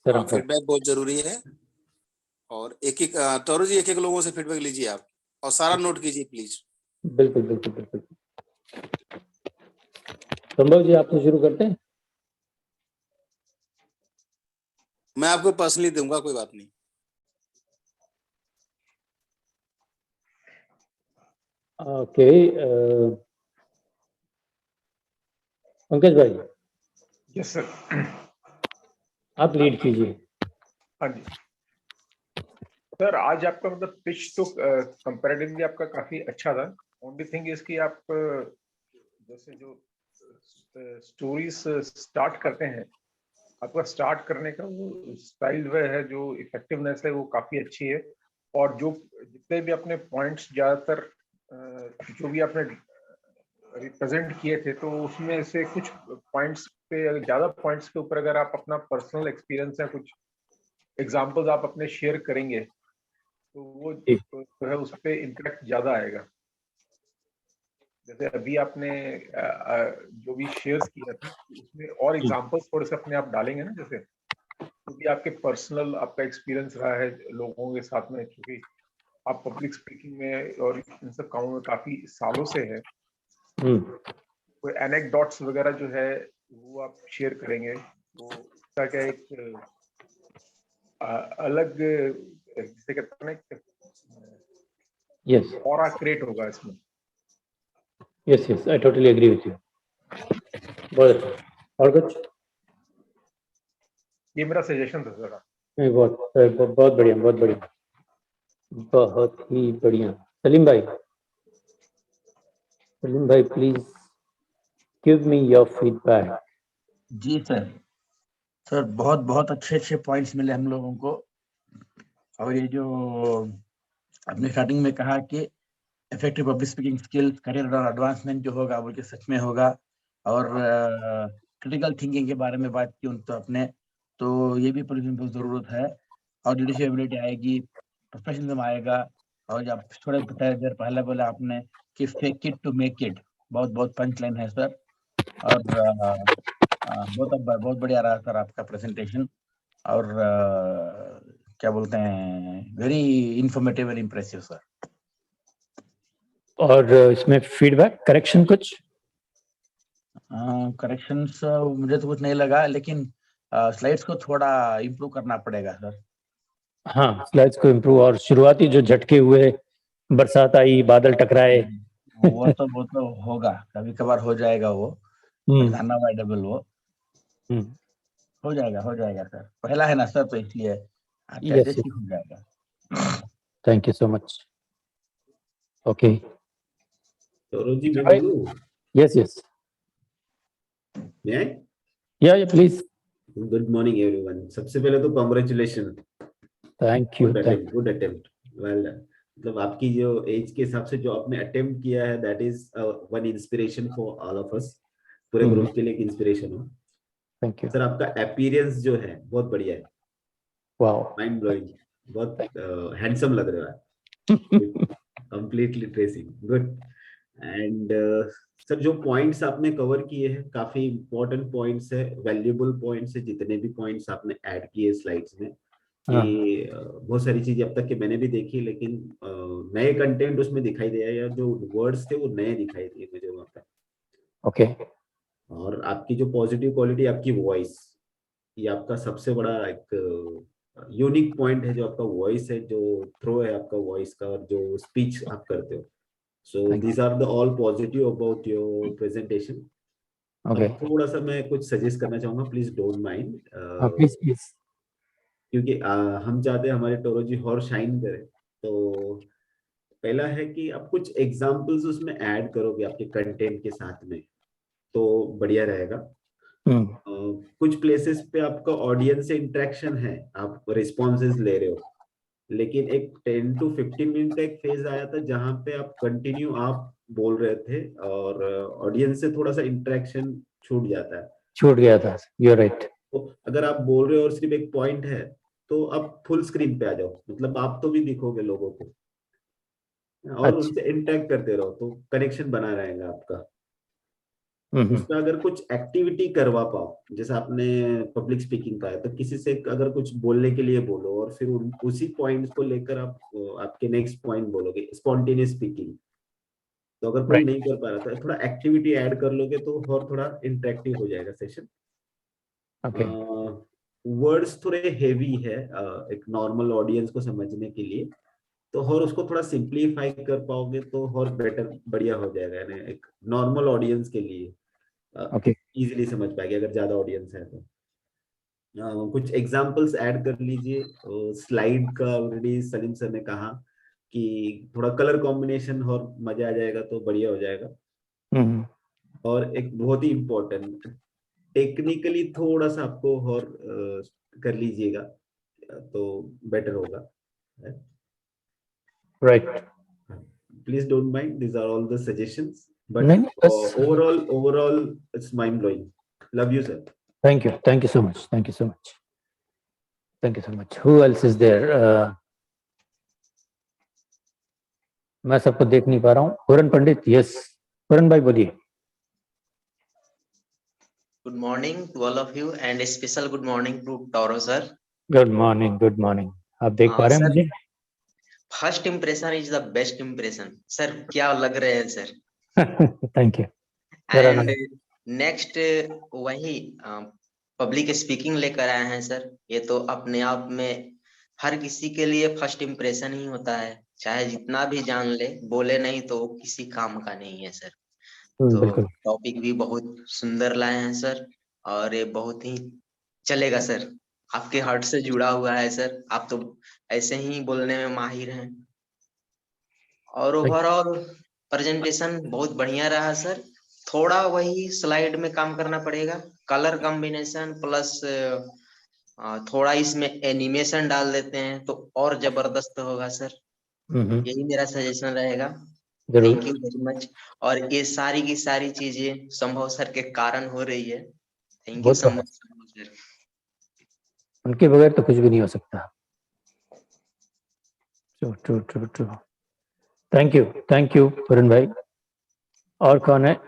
सर हम फीडबैक बहुत जरूरी है। और एक तौरो जी एक लोगों से फीडबैक लीजिए आप और सारा नोट कीजिए प्लीज। बिल्कुल बिल्कुल बिल्कुल। संभव जी आपसे शुरू करते हैं। मैं आपको पर्सनली दूंगा, कोई बात नहीं। ओके पंकज भाई यस सर। आप लीड कीजिए। हाँ जी सर, आज आपका मतलब पिच तो कंपैरेटिवली आपका काफी अच्छा था। ओनली थिंग इसकी आप जैसे जो स्टोरीज स्टार्ट करते हैं, आपका स्टार्ट करने का वो स्टाइल वह है, जो इफेक्टिवनेस है वो काफी अच्छी है। और जो जितने भी अपने पॉइंट्स ज्यादातर जो भी आपने रिप्रेजेंट किए थे, तो उसमें से कुछ पॉइंट्स पे, ज्यादा पॉइंट्स के ऊपर अगर आप अपना पर्सनल एक्सपीरियंस या कुछ एग्जांपल्स आप अपने शेयर करेंगे तो वो जो है उस पर इम्पैक्ट ज्यादा आएगा। जैसे अभी आपने जो भी शेयर किया था उसमें और एग्जांपल्स थोड़े से अपने आप डालेंगे ना, जैसे क्योंकि आपके पर्सनल आपका एक्सपीरियंस रहा है लोगों के साथ में, क्योंकि आप पब्लिक स्पीकिंग में और इन सब कामों में काफी सालों से है। कोई एनेक्डोट्स वगैरह जो है वो आप शेयर करेंगे तो इसका क्या एक अलग जिसे कहते हैं ना, यस ऑरा क्रिएट होगा इसमें। Yes yes I totally agree with you. बहुत अच्छा। और कुछ? ये मेरा सजेशन था सर। नहीं, बहुत बढ़िया, बहुत बढ़िया, बहुत ही बढ़िया। सलीम भाई please give me your feedback. जी सर बहुत बहुत अच्छे पॉइंट्स मिले हम लोगों को। और ये जो आपने स्टार्टिंग में कहा कि effective public speaking skills, career और एडवांसमेंट जो होगा वो सच में होगा। और क्रिटिकल थिंकिंग के बारे में बात की तो आपने, तो ये भी बहुत जरूरत है। और लीडरशिप एबिलिटी आएगी, प्रोफेशनलिज्म आएगा। और जब थोड़े देर पहले बोला आपने कि fake it to make it, बहुत बहुत पंच लाइन है सर। और बहुत बढ़िया रहा सर आपका प्रेजेंटेशन। और क्या बोलते हैं, very informative and impressive sir. और इसमें फीडबैक करेक्शन कुछ? करेक्शंस मुझे तो कुछ नहीं लगा, लेकिन स्लाइड्स को थोड़ा इम्प्रूव करना पड़ेगा सर। हाँ स्लाइड्स को इम्प्रूव, और शुरुआती जो झटके हुए, बरसात आई, बादल टकराए। वो तो होगा, कभी कभार हो जाएगा वो, अनअवॉइडेबल वो। हो जाएगा सर, पहला है ना सर, तो इसलिए यस ठीक हो जाएगा। Thank you so much. Okay Toro ji मैं भाई। बोलूं? यस मैं या प्लीज। Good morning everyone. सबसे पहले तो congratulation, thank you good attempt, well done. मतलब आपकी जो एज के हिसाब से जो आपने अटेम्प्ट किया है, that is one inspiration for all of us, पूरे ग्रुप के लिए एक इंस्पिरेशन हो। Thank you. सर आपका अपीयरेंस जो है बहुत बढ़िया है, वाओ। माइंड ब्लोइंग, बहुत हैंडसम लग रहे हो आप, completely tracing, good. And sir जो पॉइंट्स आपने कवर किए हैं काफी इंपॉर्टेंट पॉइंट्स है, वैल्यूएबल पॉइंट्स है, जितने भी पॉइंट्स आपने ऐड किए स्लाइड्स में कि बहुत सारी चीजें अब तक के मैंने भी देखी, लेकिन नए कंटेंट उसमें दिखाई दिया, या जो वर्ड्स थे वो नए दिखाई दिए मुझे वहाँ पे। ओके। और आपकी जो पॉजिटिव क्वालिटी, आपकी वॉइस, ये आपका सबसे बड़ा एक यूनिक पॉइंट है, जो आपका वॉइस है, जो थ्रो है आपका वॉइस का, और जो स्पीच आप करते हो। So Thank these are the all positive about your presentation. Okay. अब थोड़ा सा मैं कुछ सजेस्ट करना चाहूंगा, please don't mind, please please. क्योंकि हम चाहते हैं हमारे टोरोजी और शाइन करे। तो पहला है कि आप कुछ एग्जाम्पल्स उसमें ऐड करोगे आपके कंटेंट के साथ में, तो बढ़िया रहेगा। कुछ प्लेसेस पे आपका ऑडियंस से इंटरेक्शन है, आप रिस्पॉन्सेज ले रहे हो, लेकिन एक 10 to 15 मिनट का एक फेज आया था जहां पे आप कंटिन्यू आप बोल रहे थे, और ऑडियंस से थोड़ा सा इंटरेक्शन छूट जाता है। छूट गया था, यू राइट। तो अगर आप बोल रहे हो और सिर्फ एक पॉइंट है, तो आप फुल स्क्रीन पे आ जाओ, मतलब आप तो भी दिखोगे लोगों को, और अच्छा। उनसे इंटरेक्ट करते रहो, तो कनेक्शन बना रहेगा आपका। हम्म। उसमें अगर कुछ एक्टिविटी करवा पाओ, जैसे आपने पब्लिक स्पीकिंग का है, तो किसी से अगर कुछ बोलने के लिए बोलो, और फिर उसी पॉइंट्स को लेकर आप आपके नेक्स्ट पॉइंट बोलोगे, स्पॉन्टेनियस स्पीकिंग। तो अगर कोई राइट। नहीं कर पा रहा था, थोड़ा एक्टिविटी ऐड कर लोगे तो और थोड़ा इंटरेक्टिव हो जाएगा सेशन। ओके। वर्ड्स थोड़े हेवी है एक नॉर्मल ऑडियंस को समझने के लिए, तो और उसको थोड़ा सिंप्लीफाई कर पाओगे तो और बेटर, बढ़िया हो जाएगा, यानी एक नॉर्मल ऑडियंस के लिए ओके। इजीली समझ पाएगी, अगर ज्यादा ऑडियंस है तो। कुछ एग्जांपल्स ऐड कर लीजिए। स्लाइड का ऑलरेडी सलीम सर ने कहा कि थोड़ा कलर कॉम्बिनेशन और मजा आ जाएगा तो बढ़िया हो जाएगा। हम्म। और एक बहुत ही इम्पोर्टेंट, टेक्निकली थोड़ा सा आपको और कर लीजिएगा तो बेटर होगा। Right. Please don't mind, these are all the suggestions, but नहीं बस। overall it's mind blowing. Love you sir. Thank you, thank you so much, thank you so much, thank you so much. Who else is there? मैं सबको देख नहीं पा रहा हूँ। पूरन पंडित, yes. पूरन भाई बोलिए। Good morning to all of you and a special good morning to Toro sir. Good morning, good morning. आप देख पा रहे हैं Sir, मुझे? first impression is the best impression. Sir, क्या लग रहे हैं sir? Thank you. जरा And ना। next वही पब्लिक स्पीकिंग लेकर आए हैं सर। ये तो अपने आप में हर किसी के लिए फर्स्ट इम्प्रेशन ही होता है, चाहे जितना भी जान ले, बोले नहीं तो वो किसी काम का नहीं है सर। तो बिल्कुल। टॉपिक भी बहुत सुंदर लाए हैं सर, और ये बहुत ही चलेगा सर। आपके हार्ट से जुड़ा हुआ है सर, आप तो ऐसे ही बोलने में माहिर हैं। और ओवरऑल प्रेजेंटेशन बहुत बढ़िया रहा सर। थोड़ा वही स्लाइड में काम करना पड़ेगा, कलर कॉम्बिनेशन प्लस थोड़ा इसमें एनिमेशन डाल देते हैं तो और जबरदस्त होगा सर। यही मेरा सजेशन रहेगा। थैंक यू जरूर। Very much. और ये सारी की सारी चीजें संभव सर के कारण हो रही है। थैंक वो यू तो सो है, मच सर। उनके बगैर तो कुछ भी नहीं हो सकता। True true true true. Thank you, thank you Puran भाई। और कौन है?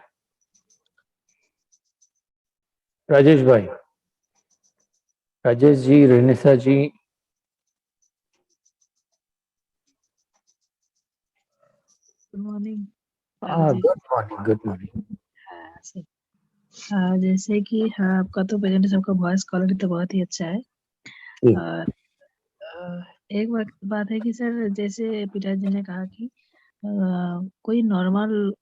राजेश भाई, Rajesh ji, Renesa ji. Good morning. Good morning, good morning. जैसे कि हाँ, आपका तो प्रेजेंटेशन, आपका वॉइस क्वालिटी तो बहुत ही अच्छा है। और एक बात है कि सर, जैसे पिताजी ने कहा कि कोई नॉर्मल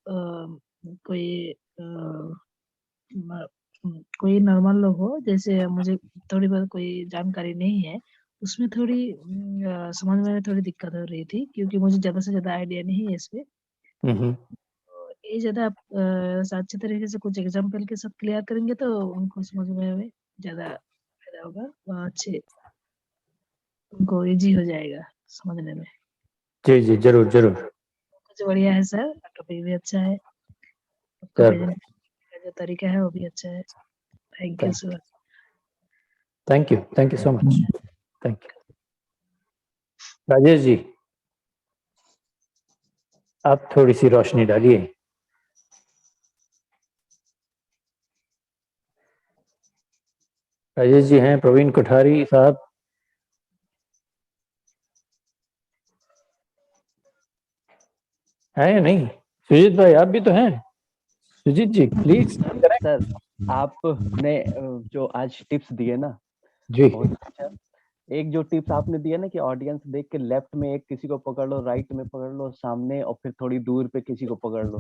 कोई नॉर्मल लोग हो, जैसे मुझे थोड़ी बहुत कोई जानकारी नहीं है, उसमें थोड़ी समझ में थोड़ी दिक्कत हो रही थी, क्योंकि मुझे ज्यादा से ज्यादा आइडिया नहीं है इस पे। ये ज्यादा आप अच्छे तरीके से कुछ एग्जाम्पल के साथ क्लियर करेंगे तो उनको समझ में ज्यादा फायदा होगा, अच्छे उनको इजी हो जाएगा समझने में। जी जी, जरूर जरूर कुछ बढ़िया है सर, टॉपिक भी अच्छा है, आपका सर। प्रेजेंटेशन का जो तरीका है वो भी अच्छा है। Thank you sir. Thank you so much, thank you. Rajesh ji, आप थोड़ी सी रोशनी डालिए। राजेश जी हैं, प्रवीण कोठारी साहब है या नहीं? सुजीत भाई आप भी तो हैं। सुजीत जी प्लीज करेक्ट। सर आपने जो आज टिप्स दिए ना, जी बहुत अच्छा। एक जो टिप्स आपने दिया ना कि ऑडियंस देख के लेफ्ट में एक किसी को पकड़ लो, राइट में पकड़ लो, सामने और फिर थोड़ी दूर पे किसी को पकड़ लो,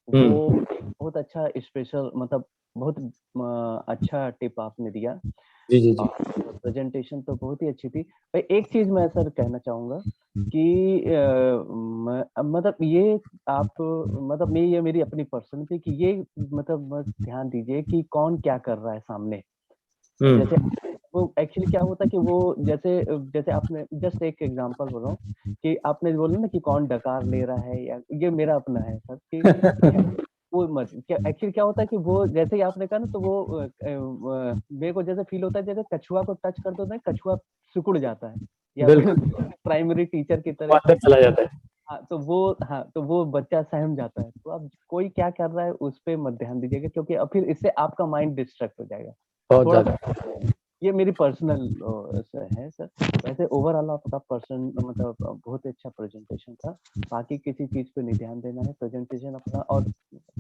वो बहुत अच्छा स्पेशल, मतलब बहुत अच्छा टिप आपने दिया। जी जी जी। प्रेजेंटेशन तो बहुत ही अच्छी थी। भाई एक चीज मैं सर कहना चाहूंगा कि मतलब ये आप, मतलब ये मेरी अपनी पर्सनल थी कि ये मतलब बस ध्यान दीजिए कि कौन क्या कर रहा है सामने। जैसे वो एक्चुअली क्या होता है कि वो जैसे जैसे आपने जस्ट एक एग्जांपल बोल रहा हूँ कि आपने बोला ना कि कौन डकार ले रहा है, या ये मेरा अपना है सर कि वो मत क्या एक्चुअली क्या होता है कि वो जैसे ही आपने कहा ना तो वो मेरे को जैसे फील होता है जैसे कछुआ को टच कर दो ना, कछुआ सिकुड़ जाता है, या फिर बिल्कुल प्राइमरी टीचर की वो तरह। अंदर चला जाता है। हाँ तो वो बच्चा सहम जाता है। तो अब कोई क्या कर रहा है उस पे मत ध्यान दीजिएगा, क्योंकि अब फिर इससे आपका माइंड डिस्ट्रैक्ट हो जाएगा बहुत थोड़ा ज्यादा। सा। ये मेरी पर्सनल है सर। वैसे ओवरऑल आपका पर्सन मतलब बहुत अच्छा प्रेजेंटेशन था। बाकी किसी चीज पे नहीं ध्यान देना है, प्रेजेंटेशन अपना। और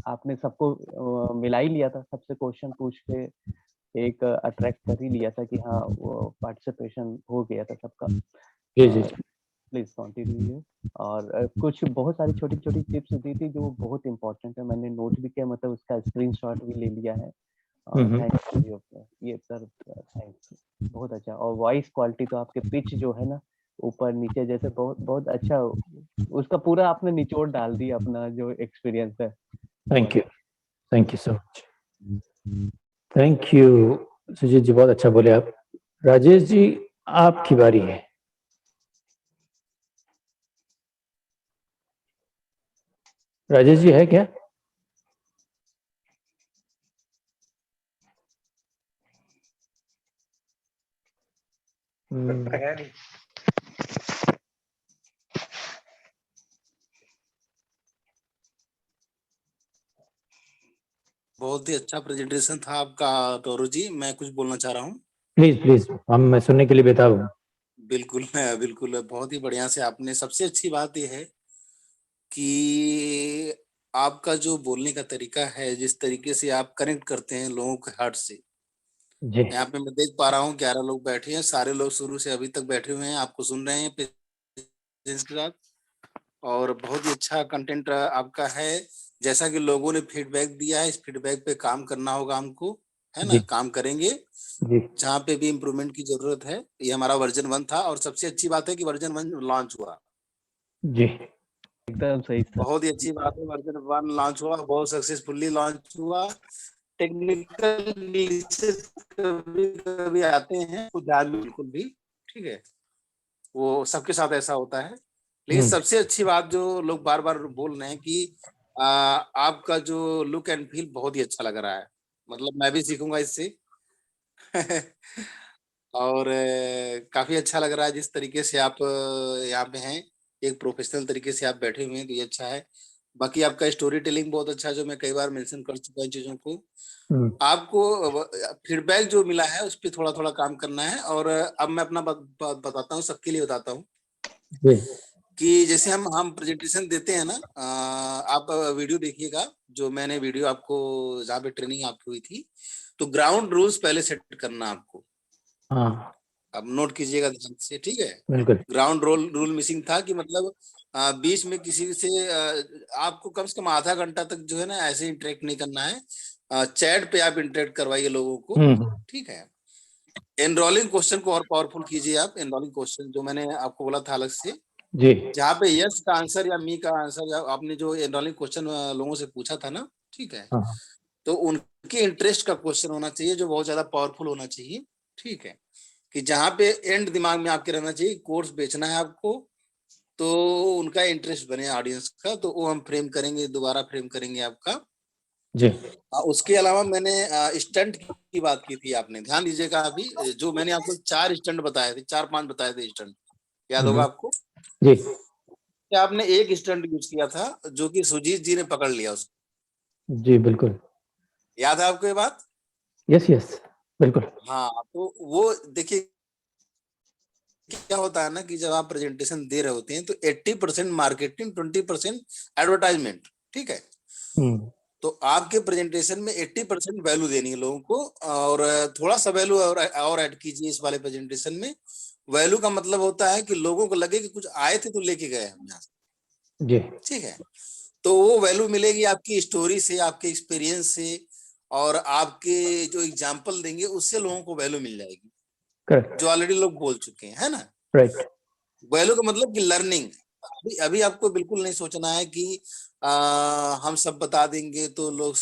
आपने सबको मिला ही लिया था, सबसे क्वेश्चन पूछ के एक अट्रैक्ट कर ही लिया था कि हाँ वो पार्टिसिपेशन हो गया था सबका। जी जी प्लीज कंटिन्यू। और कुछ बहुत सारी छोटी छोटी टिप्स दी थी जो बहुत इंपॉर्टेंट है, मैंने नोट भी किया, मतलब उसका स्क्रीनशॉट भी ले लिया है। थैंक यू ये सर, थैंक्स, बहुत अच्छा। और वॉइस क्वालिटी तो आपके पिच जो है ना ऊपर नीचे जैसे बहुत बहुत अच्छा, उसका पूरा आपने निचोड़ डाल दिया अपना जो एक्सपीरियंस है। Thank you so much, thank you. Sujit ji बहुत अच्छा बोले आप। राजेश जी आपकी बारी है। राजेश जी है क्या? लगता है नहीं। बहुत ही अच्छा प्रेजेंटेशन था आपका टोरू जी। मैं कुछ बोलना चाह रहा हूँ। प्लीज प्लीज, मैं सुनने के लिए बेताब हूँ। बिल्कुल बिल्कुल, बहुत ही बढ़िया से आपने। सबसे अच्छी बात यह है कि आपका जो बोलने का तरीका है, जिस तरीके से आप कनेक्ट करते हैं लोगों के हार्ट से। जी यहाँ पे मैं देख पा रहा हूँ 11 लोग बैठे हैं, सारे लोग शुरू से अभी तक बैठे हुए हैं, आपको सुन रहे हैं पेशेंस के साथ। और बहुत ही अच्छा कंटेंट आपका है। जैसा कि लोगों ने फीडबैक दिया है, इस फीडबैक पे काम करना होगा हमको, है ना? जी काम करेंगे। जी जहाँ पे भी इम्प्रूवमेंट की जरूरत है। ये हमारा वर्जन 1 था, और सबसे अच्छी बात है कि वर्जन 1 लॉन्च हुआ। जी एकदम सही सर। बहुत ही अच्छी बात है, वर्जन 1 लॉन्च हुआ, बहुत सक्सेसफुली लॉन्च हुआ। टेक्निकल ग्लिचेस कभी कभी आते हैं, कुछ ध्यान में बिल्कुल भी, ठीक है, वो सबके साथ ऐसा होता है। लेकिन सबसे अच्छी बात जो लोग बार बार बोल रहे हैं कि आपका जो लुक एंड फील बहुत ही अच्छा लग रहा है। मतलब मैं भी सीखूंगा इससे और काफी अच्छा लग रहा है जिस तरीके से आप यहाँ पे हैं। एक प्रोफेशनल तरीके से आप बैठे हुए हैं, तो ये अच्छा है। बाकी आपका स्टोरी टेलिंग बहुत अच्छा है, जो मैं कई बार मेंशन कर चुका हूं इन चीजों को। आपको फीडबैक जो मिला है उस पर थोड़ा थोड़ा काम करना है। और अब मैं अपना बताता हूँ, सबके लिए बताता हूँ कि जैसे हम प्रेजेंटेशन देते हैं ना, आप वीडियो देखिएगा, जो मैंने वीडियो आपको जहाँ पे ट्रेनिंग आपकी हुई थी। तो ग्राउंड रूल्स पहले सेट करना आपको, हाँ अब नोट कीजिएगा ध्यान से, ठीक है? बिल्कुल। ग्राउंड रूल मिसिंग था कि मतलब बीच में किसी से आपको कम से कम आधा घंटा तक जो है ना ऐसे इंटरेक्ट नहीं करना है। चैट पे आप इंटरेक्ट करवाइए लोगों को, ठीक है? एनरोलिंग क्वेश्चन को और पावरफुल कीजिए आप। एनरोलिंग क्वेश्चन जो मैंने आपको बोला था अलग से, जी जहाँ पे यस का आंसर या मी का आंसर, या आपने जो एनरोलिंग क्वेश्चन लोगों से पूछा था ना, ठीक है, हाँ तो उनके इंटरेस्ट का क्वेश्चन होना चाहिए, जो बहुत ज्यादा पावरफुल होना चाहिए, ठीक है? कि जहाँ पे एंड दिमाग में आपके रहना चाहिए, कोर्स बेचना है आपको, तो उनका इंटरेस्ट बने ऑडियंस का, तो वो हम फ्रेम करेंगे, दोबारा फ्रेम करेंगे आपका। जी उसके अलावा मैंने स्टंट की बात की थी, आपने ध्यान दीजिएगा। अभी जो मैंने आपको 4 स्टंट बताए थे, 4-5 बताए थे स्टंट, याद होगा आपको? जी क्या आपने एक स्टंट यूज किया था जो कि सुजीत जी ने पकड़ लिया उसको, जी बिल्कुल, याद है आपको ये बात? यस यस बिल्कुल। हाँ, तो वो देखिए क्या होता है ना कि जब आप प्रेजेंटेशन दे रहे होते हैं तो 80% मार्केटिंग, 20% एडवर्टाइजमेंट, ठीक है? तो आपके प्रेजेंटेशन में 80% वैल्यू देनी है लोगों को, और थोड़ा सा वैल्यू और ऐड कीजिए इस वाले प्रेजेंटेशन में। वैल्यू का मतलब होता है कि लोगों को लगे कि कुछ आए थे तो लेके गए हम यहाँ से, जी ठीक है? तो वो वैल्यू मिलेगी आपकी स्टोरी से, आपके एक्सपीरियंस से, और आपके जो एग्जाम्पल देंगे उससे लोगों को वैल्यू मिल जाएगी, करेक्ट, जो ऑलरेडी लोग बोल चुके हैं, है ना? राइट। वैल्यू का मतलब कि लर्निंग। अभी आपको बिल्कुल नहीं सोचना है कि हम सब बता देंगे तो लोग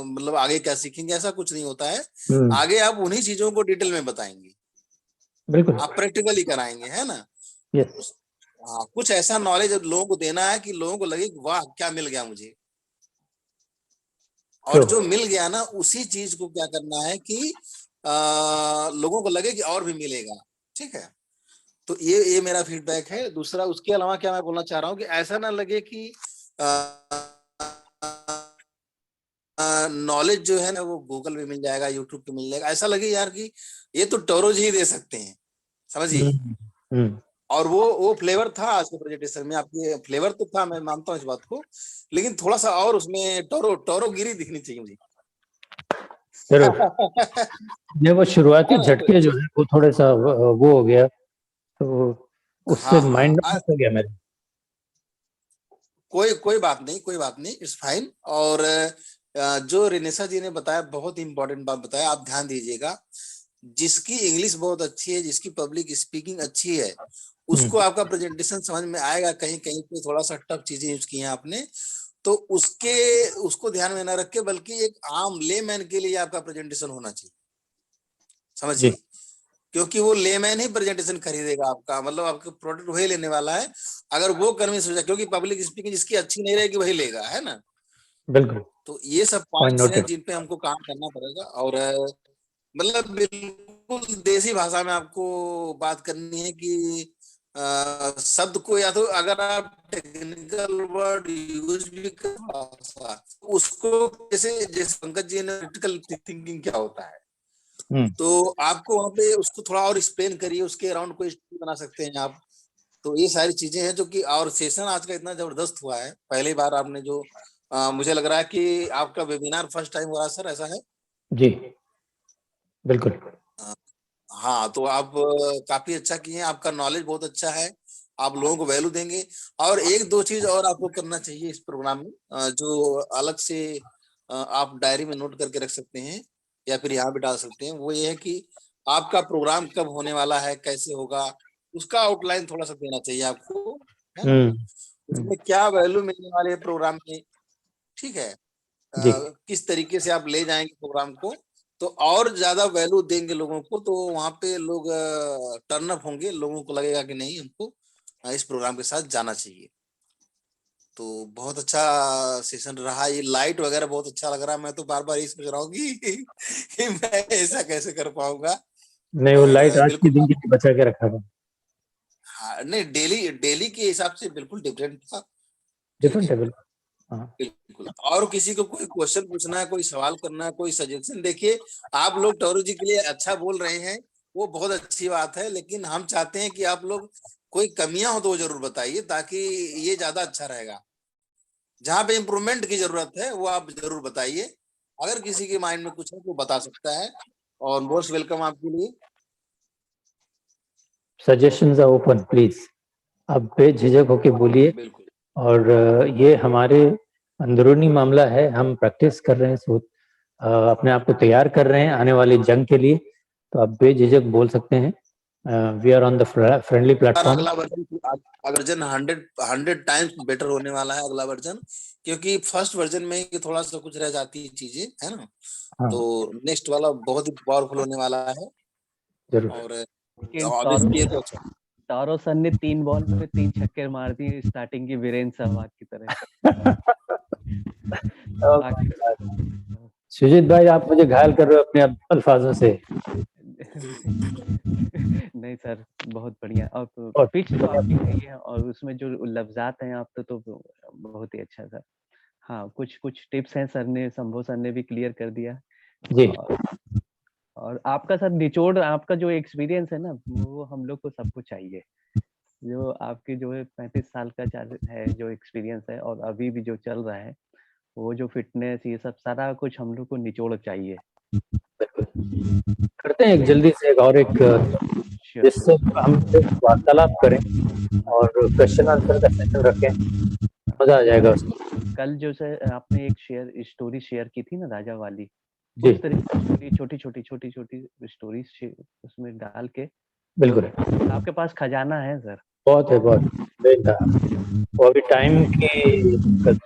मतलब आगे क्या सीखेंगे, ऐसा कुछ नहीं होता है। आगे आप उन्हीं चीजों को डिटेल में बताएंगे, बिल्कुल, आप प्रैक्टिकली कराएंगे, है ना? यस, हाँ, कुछ ऐसा नॉलेज लोगों को देना है कि लोगों को लगे कि वाह क्या मिल गया मुझे, और जो मिल गया ना उसी चीज को क्या करना है कि लोगों को लगे कि और भी मिलेगा, ठीक है? तो ये मेरा फीडबैक है। दूसरा, उसके अलावा क्या मैं बोलना चाह रहा हूँ कि ऐसा ना लगे कि नॉलेज जो है ना वो गूगल पे मिल जाएगा, यूट्यूब पे मिल जाएगा, ऐसा लगे यार कि ये तो टोरो जी ही दे सकते हैं, समझिए। और वो फ्लेवर था आज के प्रेजेंटेशन में, आपके फ्लेवर तो था, मैं मानता हूँ इस बात को, लेकिन थोड़ा सा और उसमें टोरो गिरी दिखनी चाहिए मुझे। जरूर। ये वो शुरुआती झटके जो है वो थोड़े सा वो हो गया, तो उससे माइंड हो गया मेरे। कोई बात नहीं, कोई बात नहीं, इट्स फाइन। और जो रिनेशा जी ने बताया, बहुत इंपॉर्टेंट बात बताया, आप ध्यान दीजिएगा। जिसकी इंग्लिश बहुत अच्छी है, जिसकी पब्लिक स्पीकिंग अच्छी है, उसको आपका प्रेजेंटेशन समझ में आएगा। कहीं कहीं पे थोड़ा सा टफ चीजें यूज की हैं आपने, तो उसको ध्यान में ना रख के, बल्कि एक आम लेमैन के लिए आपका प्रेजेंटेशन होना चाहिए, समझिए। क्योंकि वो लेमैन ही प्रेजेंटेशन खरीदेगा आपका, मतलब आपका प्रोडक्ट वही लेने वाला है अगर वो कन्विंस हो जाए, क्योंकि पब्लिक स्पीकिंग जिसकी अच्छी नहीं रहेगी वही लेगा, है ना? बिल्कुल, तो ये सब पॉइंट्स हैं जिन पे हमको काम करना पड़ेगा। और मतलब बिल्कुल देसी भाषा में आपको बात करनी है कि शब्द को, या तो अगर आप टेक्निकल वर्ड यूज भी कर, उसको जैसे जैसे पंकज जी ने क्रिटिकल थिंकिंग क्या होता है, तो आपको वहां पे उसको थोड़ा और एक्सप्लेन करिए, उसके अराउंड कोई स्टोरी बना सकते हैं आप। तो ये सारी चीजें हैं जो कि, और सेशन आज का इतना जबरदस्त हुआ है, पहली बार आपने जो मुझे लग रहा है कि आपका वेबिनार फर्स्ट टाइम हो रहा है सर, ऐसा है? जी बिल्कुल। हाँ, तो आप काफी अच्छा किए हैं, आपका नॉलेज बहुत अच्छा है, आप लोगों को वैल्यू देंगे। और एक दो चीज और आपको करना चाहिए इस प्रोग्राम में, जो अलग से आप डायरी में नोट करके रख सकते हैं, या फिर यहाँ भी डाल सकते हैं। वो ये है कि आपका प्रोग्राम कब होने वाला है, कैसे होगा, उसका आउटलाइन थोड़ा सा देना चाहिए आपको, है ना? उसमें क्या वैल्यू मिलने वाली है प्रोग्राम में, ठीक है? किस तरीके से आप ले जाएंगे प्रोग्राम को, तो और ज्यादा वैल्यू देंगे लोगों को, तो वहां पे लोग टर्न अप होंगे, लोगों को लगेगा कि नहीं, हमको इस प्रोग्राम के साथ जाना चाहिए। तो बहुत अच्छा सेशन रहा, ये लाइट वगैरह बहुत अच्छा लग रहा है। मैं तो बार बार ये सोच रहा हूँ कि मैं ऐसा कैसे कर पाऊंगा। नहीं, वो लाइट आज के बिल्कुल दिन के लिए बचा के रखा था। हाँ, नहीं, डेली के हिसाब से बिल्कुल डिफरेंट था, ठीक डिफरेंट है? है बिल्कुल। हाँ, बिल्कुल। और किसी को कोई क्वेश्चन पूछना है, कोई सवाल करना है, कोई सजेशन, देखिए आप लोग टोरो जी के लिए अच्छा बोल रहे हैं, वो बहुत अच्छी बात है, लेकिन हम चाहते हैं कि आप लोग कोई कमियां हो तो वो जरूर बताइए, ताकि ये ज्यादा अच्छा रहेगा। जहां पे इम्प्रूवमेंट की जरूरत है वो आप जरूर बताइए। अगर किसी के माइंड में कुछ है तो बता सकता है, और मोस्ट वेलकम आपके लिए। सजेशंस आर ओपन, प्लीज आप बेझिझक होके बोलिए। बिल्कुल और ये हमारे अंदरूनी मामला है, हम प्रैक्टिस कर रहे हैं, अपने आप को तैयार कर रहे हैं आने वाली जंग के लिए। तो आप बेझिझक बोल सकते हैं। We are on the friendly platform. अगला वर्जन 100 टाइम्स बेटर होने वाला है, अगला वर्जन, क्योंकि फर्स्ट वर्जन में ही थोड़ा सा कुछ रह जाती है चीजें, है ना? हाँ, तो नेक्स्ट वाला बहुत ही पावरफुल होने वाला है। जरूर। और ऑब्वियसली ये तो अच्छा। तारो सर ने 3 बॉल में 3 छक्के मार दिए, स्टार्टिंग की वीरेंद्र सहवाग की तरह। सुजीत भाई, आप मुझे घायल कर रहे हो अपने अल्फाजों से। नहीं सर, बहुत बढ़िया। और और पिच तो आपकी सही है, और उसमें जो लफ्जात हैं आप तो बहुत ही अच्छा सर। हाँ, कुछ टिप्स हैं सर ने, शंभू सर ने भी क्लियर कर दिया। जी, और आपका सर निचोड़, आपका जो एक्सपीरियंस है ना, वो हम लोग को सबको चाहिए। जो आपके जो है 35 साल का है जो एक्सपीरियंस है, और अभी भी जो चल रहा है, वो जो फिटनेस, ये सब सारा कुछ हम लोग को निचोड़ चाहिए। करते हैं एक जल्दी से एक और एक श्योर जिससे हम एक वार्तालाप करें और क्वेश्चन आंसर का सेशन रखें, मजा आ जाएगा उसमें। कल जो सर आपने एक स्टोरी शेयर की थी ना राजा वाली, जी उस तरह की छोटी-छोटी स्टोरी उसमें डाल के, बिल्कुल, तो आपके पास खजाना है सर। बहुत है, बहुत बेहतर। वो अभी टाइम की दिक्कत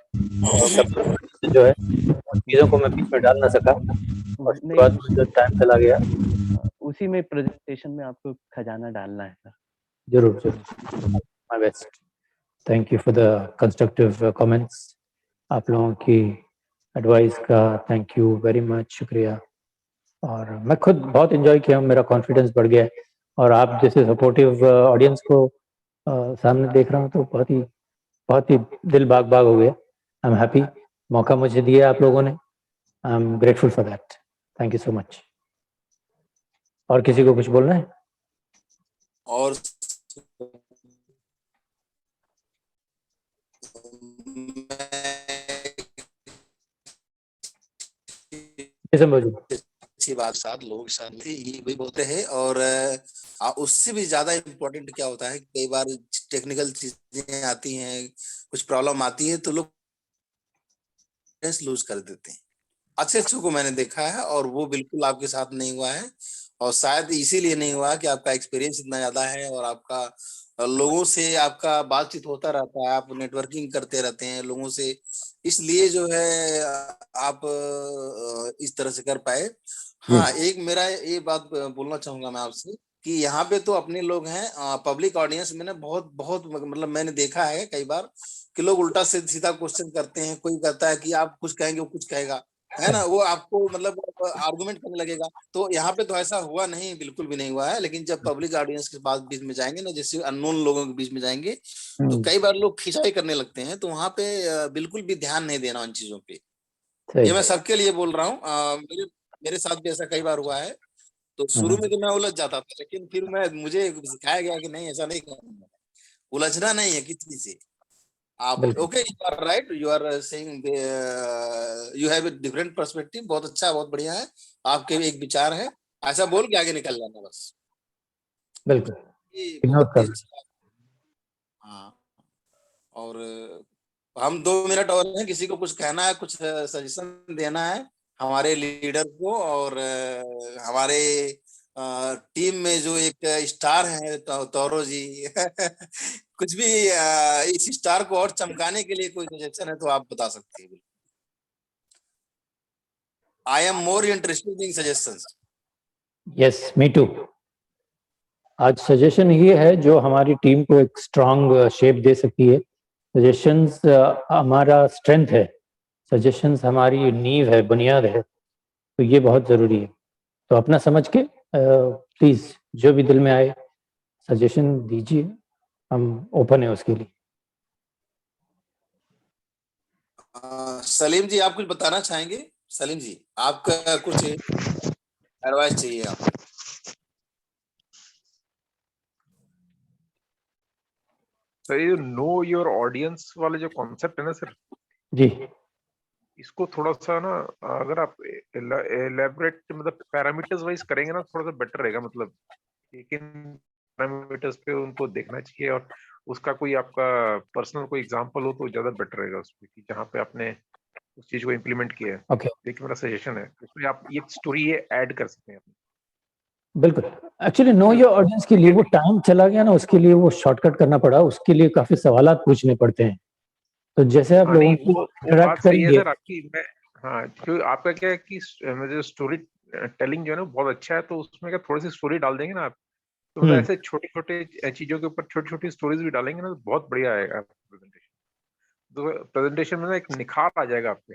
से जो है उन चीज़ों को मैं बीच में डाल ना सका, और उसके बाद जो टाइम चला गया। उसी में प्रेजेंटेशन में आपको खजाना डालना है सर। जरूर जरूर, my best. Thank you for the constructive comments. आप लोगों की एडवाइस का थैंक यू वेरी मच, शुक्रिया। और मैं खुद बहुत एंजॉय किया हूँ, मेरा कॉन्फिडेंस बढ़ गया है, और आप जैसे सपोर्टिव ऑडियंस को सामने देख रहा हूँ तो बहुत ही दिल बाग बाग हो गया। आई एम हैप्पी, मौका मुझे दिया आप लोगों ने, I am grateful for that. Thank you so much. और किसी को कुछ बोलना है? और अच्छी बात, साथ लोग शांति ये भी बोलते हैं। और उससे भी ज्यादा इम्पोर्टेंट क्या होता है, कई बार टेक्निकल चीजें आती हैं, कुछ प्रॉब्लम आती है, तो लोग लूज कर देते हैं। अच्छे को मैंने देखा है, और वो बिल्कुल आपके साथ नहीं हुआ है, और शायद इसीलिए नहीं हुआ कि आपका एक्सपीरियंस इतना ज्यादा है, और आपका लोगों से आपका बातचीत होता रहता है, आप नेटवर्किंग करते रहते हैं लोगों से, इसलिए जो है आप इस तरह से कर पाए। हाँ, एक मेरा ये बात बोलना चाहूंगा मैं आपसे कि यहाँ पे तो अपने लोग हैं, पब्लिक ऑडियंस में ना बहुत बहुत मतलब मैंने देखा है कई बार कि लोग उल्टा से सीधा क्वेश्चन करते हैं। कोई कहता है कि आप कुछ कहेंगे, वो कुछ कहेगा, है ना, वो आपको मतलब आर्गुमेंट करने लगेगा। तो यहाँ पे तो ऐसा हुआ नहीं, बिल्कुल भी नहीं हुआ है। लेकिन जब पब्लिक ऑडियंस के पास बीच में जाएंगे ना, जैसे अननोन लोगों के बीच में जाएंगे, तो कई बार लोग खिंचाई करने लगते हैं। तो वहां पे बिल्कुल भी ध्यान नहीं देना उन चीजों पे। ये मैं सबके लिए बोल रहा हूँ, मेरे मेरे साथ भी ऐसा कई बार हुआ है। तो शुरू में तो मैं उलझ जाता था, लेकिन फिर मुझे सिखाया गया कि नहीं, ऐसा नहीं करना, उलझना नहीं है किसी से। आप okay, you are right, you are saying you have a different perspective, बहुत अच्छा, बहुत बढ़िया है, आपके एक विचार है, ऐसा बोल के आगे निकल जाना बस। बिल्कुल, ये बहुत ही अच्छा। हाँ, और हम 2 मिनट और हैं, किसी को कुछ कहना है, कुछ सजेशन देना है हमारे लीडर को, और हमारे टीम में जो एक स्टार है तौरो जी कुछ भी इस स्टार को और चमकाने के लिए कोई सजेशन है तो आप बता सकते हैं। I am more interested in suggestions. Yes, me too. आज सजेशन ये है जो हमारी टीम को एक स्ट्रांग शेप दे सकती है। सजेशंस हमारा स्ट्रेंथ है, सजेशंस हमारी नींव है, बुनियाद है, तो ये बहुत जरूरी है। तो अपना समझ के प्लीज जो भी दिल में आए सजेशन दीजिए, हम ओपन है उसके लिए। सलीम जी, आप कुछ बताना चाहेंगे? सलीम जी, आपका कुछ एडवाइस चाहिए आपको? सर, ये नो योर ऑडियंस वाले जो कॉन्सेप्ट है ना सर जी, इसको थोड़ा सा ना, अगर आप एलेबरेट मतलब पैरामीटर्स वाइज करेंगे ना, थोड़ा सा बेटर रहेगा। मतलब किन पैरामीटर्स पे उनको देखना चाहिए, और उसका कोई आपका पर्सनल कोई एग्जांपल हो तो ज्यादा बेटर रहेगा उसमें, कि जहाँ पे आपने उस चीज को इम्प्लीमेंट किया है। ओके, देखिए, मेरा सजेशन है उसमें आप ये स्टोरी ये ऐड कर सकते हैं। बिल्कुल। एक्चुअली नो योर ऑडियंस के लिए वो टाइम चला गया ना, उसके लिए वो शॉर्टकट करना पड़ा, उसके लिए काफी सवालात पूछने पड़ते हैं। तो जैसे आप लोगों नहीं, को वो इंटरेक्ट बात सही है करेंगे। सर आपकी। मैं हाँ, जो आपका क्या है कि मुझे स्टोरी टेलिंग जो है ना बहुत अच्छा है, तो उसमें क्या थोड़ी सी स्टोरी डाल देंगे ना आप, तो मतलब ऐसे छोटे छोटे चीजों के ऊपर छोटी छोटी स्टोरीज भी डालेंगे ना, तो बहुत बढ़िया आएगा प्रेजेंटेशन। तो प्रेजेंटेशन में ना एक निखार आ जाएगा आपके।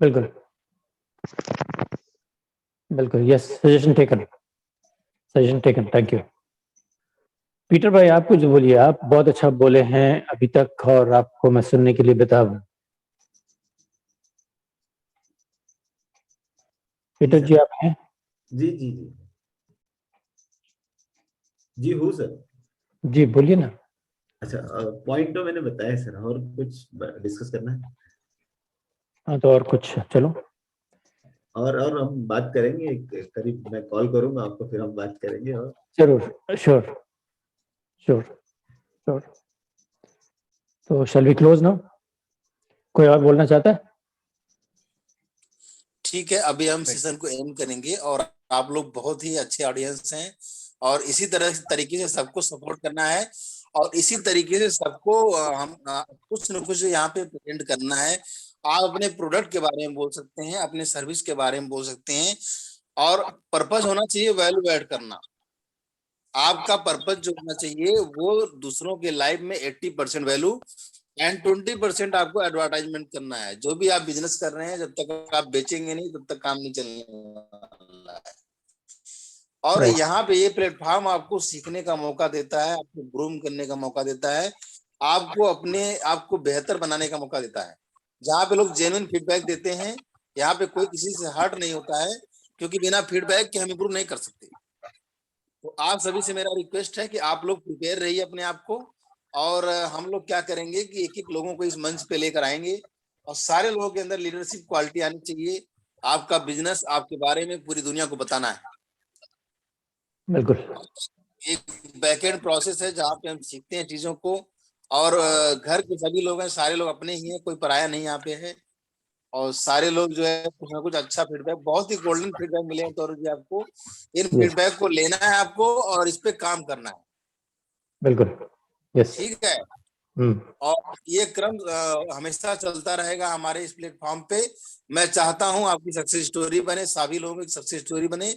बिल्कुल बिल्कुल, yes, suggestion taken, thank you. Peter भाई, आप कुछ बोलिए, आप बहुत अच्छा बोले हैं अभी तक और आपको मैं सुनने के लिए बेताब हूँ। पीटर जी आप हैं? जी जी जी जी हूँ सर। जी बोलिए ना। अच्छा, पॉइंट तो मैंने बताया सर, और कुछ डिस्कस करना है? हाँ तो और कुछ, चलो। और हम बात करेंगे करीब, मैं कॉल करूंगा आपको, फिर हम बात करेंगे। और जरूर, श्योर श्योर श्योर। तो शैल वी क्लोज नाउ? कोई और बोलना चाहता है? ठीक है, अभी हम सेशन को एंड करेंगे और आप लोग बहुत ही अच्छे ऑडियंस हैं और इसी तरीके से सबको सपोर्ट करना है और इसी तरीके से सबको हम कुछ न कुछ यहाँ पे प्रेजेंट करना है। आप अपने प्रोडक्ट के बारे में बोल सकते हैं, अपने सर्विस के बारे में बोल सकते हैं और पर्पस होना चाहिए वैल्यू ऐड करना। आपका पर्पस जो होना चाहिए वो दूसरों के लाइफ में 80% वैल्यू एंड 20% आपको एडवर्टाइजमेंट करना है। जो भी आप बिजनेस कर रहे हैं, जब तक आप बेचेंगे नहीं तब तक काम नहीं चलने वाला है। और Right. यहाँ पे ये प्लेटफॉर्म आपको सीखने का मौका देता है, आपको ग्रूम करने का मौका देता है, आपको अपने आप को बेहतर बनाने का मौका देता है। जहाँ पे लोग जेन्युइन फीडबैक देते हैं, यहाँ पे कोई किसी से हर्ट नहीं होता है, क्योंकि बिना फीडबैक के हम इम्प्रूव नहीं कर सकते। तो आप सभी से मेरा रिक्वेस्ट है कि आप लोग प्रिपेयर रहिए अपने आप को और हम लोग क्या करेंगे कि एक एक लोगों को इस मंच पे लेकर आएंगे और सारे लोगों के अंदर लीडरशिप क्वालिटी आनी चाहिए। आपका बिजनेस आपके बारे में पूरी दुनिया को बताना है। बिल्कुल। एक बैकएंड प्रोसेस है जहाँ पे हम सीखते हैं चीजों को और घर के सभी लोग हैं, सारे लोग अपने ही हैं, कोई पराया नहीं यहाँ पे है और सारे लोग जो है कुछ ना कुछ अच्छा फीडबैक, बहुत ही गोल्डन फीडबैक मिले हैं तौर जी आपको। इन फीडबैक को लेना है आपको और इस पे काम करना है। बिल्कुल, यस। ठीक है। और ये क्रम हमेशा चलता रहेगा हमारे इस प्लेटफॉर्म पे। मैं चाहता हूं आपकी सक्सेस स्टोरी बने, सभी लोगों की सक्सेस स्टोरी बने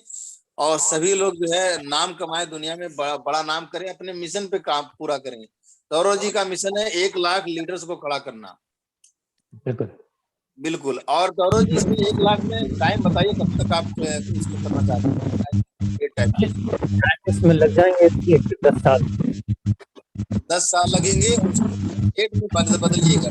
और सभी लोग जो है नाम कमाए, दुनिया में बड़ा नाम करें, अपने मिशन पे काम पूरा करें। गौरव जी का मिशन है 1 लाख लीडर्स को खड़ा करना। बिल्कुल बिल्कुल। और गौरव जी इसमें 1 लाख में टाइम बताइए कब तक आप इसको करना चाहते हैं? इसमें लग जाएंगे 10 साल। 10 साल लगेंगे। डेट में बदलिएगा,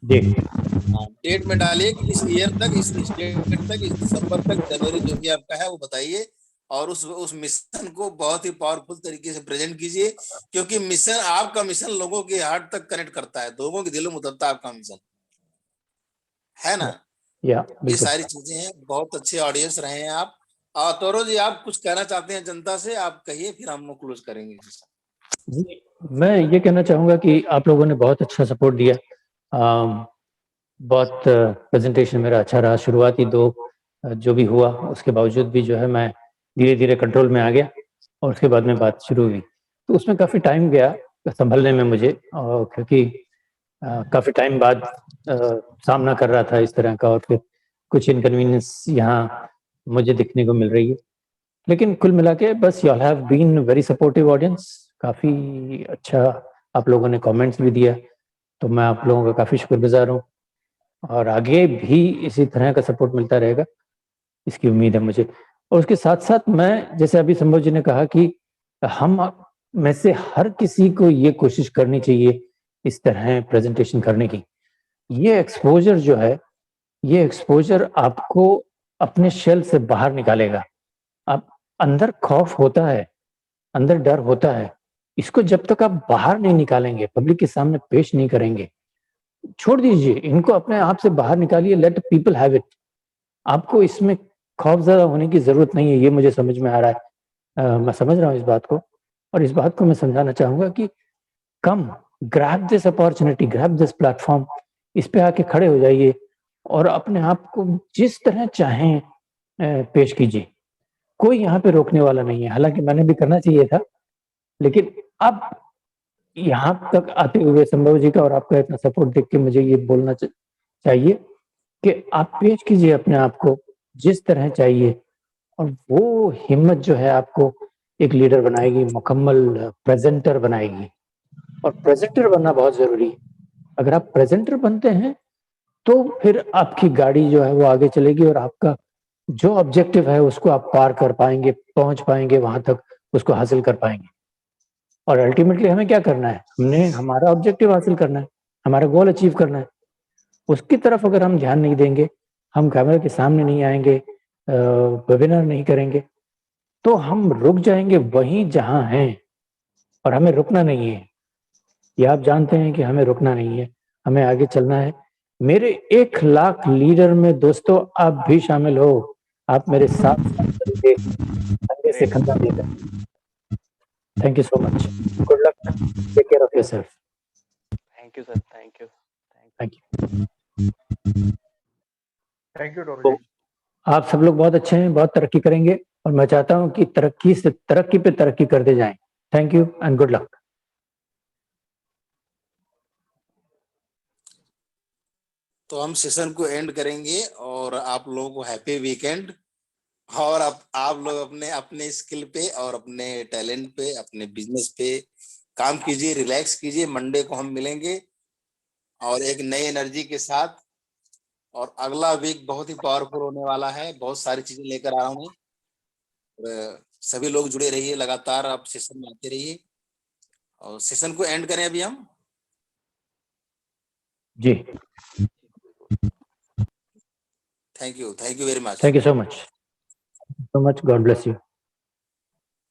डेट में डालिए कि इस ईयर तक, इस डेट तक, इस दिसंबर तक, जनवरी जो भी आपका है वो बताइए और उस मिशन को बहुत ही पावरफुल तरीके से प्रेजेंट कीजिए, क्योंकि मिशन, आपका मिशन लोगों के हार्ट तक कनेक्ट करता है, लोगों के दिलों में उतरता है आपका मिशन, है ना? ये सारी चीजें हैं। बहुत अच्छे ऑडियंस रहे हैं आप। तौरो जी आप कुछ कहना चाहते हैं जनता से, आप कहिए, फिर हम क्लोज करेंगे। जी, मैं ये कहना चाहूँगा कि आप लोगों ने बहुत अच्छा सपोर्ट दिया। बहुत प्रेजेंटेशन मेरा अच्छा रहा। शुरुआती 2 जो भी हुआ उसके बावजूद भी जो है मैं धीरे-धीरे कंट्रोल में आ गया और उसके बाद में बात शुरू हुई। तो उसमें काफ़ी टाइम गया संभलने में मुझे, क्योंकि काफ़ी टाइम बाद सामना कर रहा था इस तरह का और फिर कुछ इनकन्वीनियंस यहाँ मुझे दिखने को मिल रही है। लेकिन कुल मिला के बस you all have been very supportive audience. काफ़ी अच्छा आप लोगों ने कमेंट्स भी दिया, तो मैं आप लोगों का काफ़ी शुक्रगुज़ार हूँ और आगे भी इसी तरह का सपोर्ट मिलता रहेगा, इसकी उम्मीद है मुझे। और उसके साथ-साथ मैं, जैसे अभी संभव जी ने कहा कि हम में से हर किसी को ये कोशिश करनी चाहिए इस तरह प्रेजेंटेशन करने की। ये एक्सपोज़र जो है, ये एक्सपोज़र आपको अपने शेल से बाहर निकालेगा। आप अंदर खौफ होता है, अंदर डर होता है, इसको जब तक आप बाहर नहीं निकालेंगे, पब्लिक के सामने पेश नहीं करेंगे, छोड़ दीजिए, इनको अपने आप से बाहर निकालिए, लेट पीपल हैव इट। आपको इसमें खौफज़दा होने की ज़रूरत नहीं है, ये मुझे समझ में आ रहा है। मैं समझ रहा हूँ इस बात को और इस बात को मैं समझाना चाहूँगा कि come grab this opportunity, grab this platform, इस पे आके खड़े हो जाइए और अपने आप को जिस तरह चाहें पेश कीजिए। कोई यहाँ पे रोकने वाला नहीं है। हालाँकि मैंने भी करना चाहिए था, लेकिन अब यहाँ तक आते हुए संभव जी का और आपका इतना सपोर्ट देख के मुझे ये बोलना चाहिए कि आप पेश कीजिए अपने आप को जिस तरह चाहिए और वो हिम्मत जो है आपको एक लीडर बनाएगी, मुकम्मल प्रेजेंटर बनाएगी। और प्रेजेंटर बनना बहुत जरूरी है। अगर आप प्रेजेंटर बनते हैं तो फिर आपकी गाड़ी जो है वो आगे चलेगी और आपका जो ऑब्जेक्टिव है उसको आप पार कर पाएंगे, पहुंच पाएंगे वहां तक, उसको हासिल कर पाएंगे। और अल्टीमेटली हमें क्या करना है? हमने हमारा ऑब्जेक्टिव हासिल करना है, हमारा गोल अचीव करना है। उसकी तरफ अगर हम ध्यान नहीं देंगे, हम कैमरे के सामने नहीं आएंगे, वेबिनार नहीं करेंगे, तो हम रुक जाएंगे वहीं जहां हैं। और हमें रुकना नहीं है, ये आप जानते हैं कि हमें रुकना नहीं है, हमें आगे चलना है। मेरे 1 लाख लीडर में दोस्तों आप भी शामिल हो। आप मेरे साथ चलिए, कंधे से कंधा मिलाकर। Thank you so much, good luck, take care of yourself. Thank you sir, thank you. Thank you. Thank you Toro ji. आप सब लोग बहुत अच्छे हैं, बहुत तरक्की करेंगे और मैं चाहता हूं कि तरक्की से तरक्की पे तरक्की करते जाएं। Thank you and good luck. तो हम सेशन को एंड करेंगे और आप लोगों को हैप्पी वीकेंड। और आप लोग अपने अपने स्किल पे और अपने टैलेंट पे, अपने बिजनेस पे काम कीजिए, रिलैक्स कीजिए। मंडे को हम मिलेंगे और एक नई एनर्जी के साथ। और अगला वीक बहुत ही पावरफुल होने वाला है, बहुत सारी चीजें लेकर आ रहा हूँ। सभी लोग जुड़े रहिए, लगातार आप सेशन में आते रहिए। और सेशन को एंड करें अभी हम। जी, thank you very much. Thank you so much, God bless you.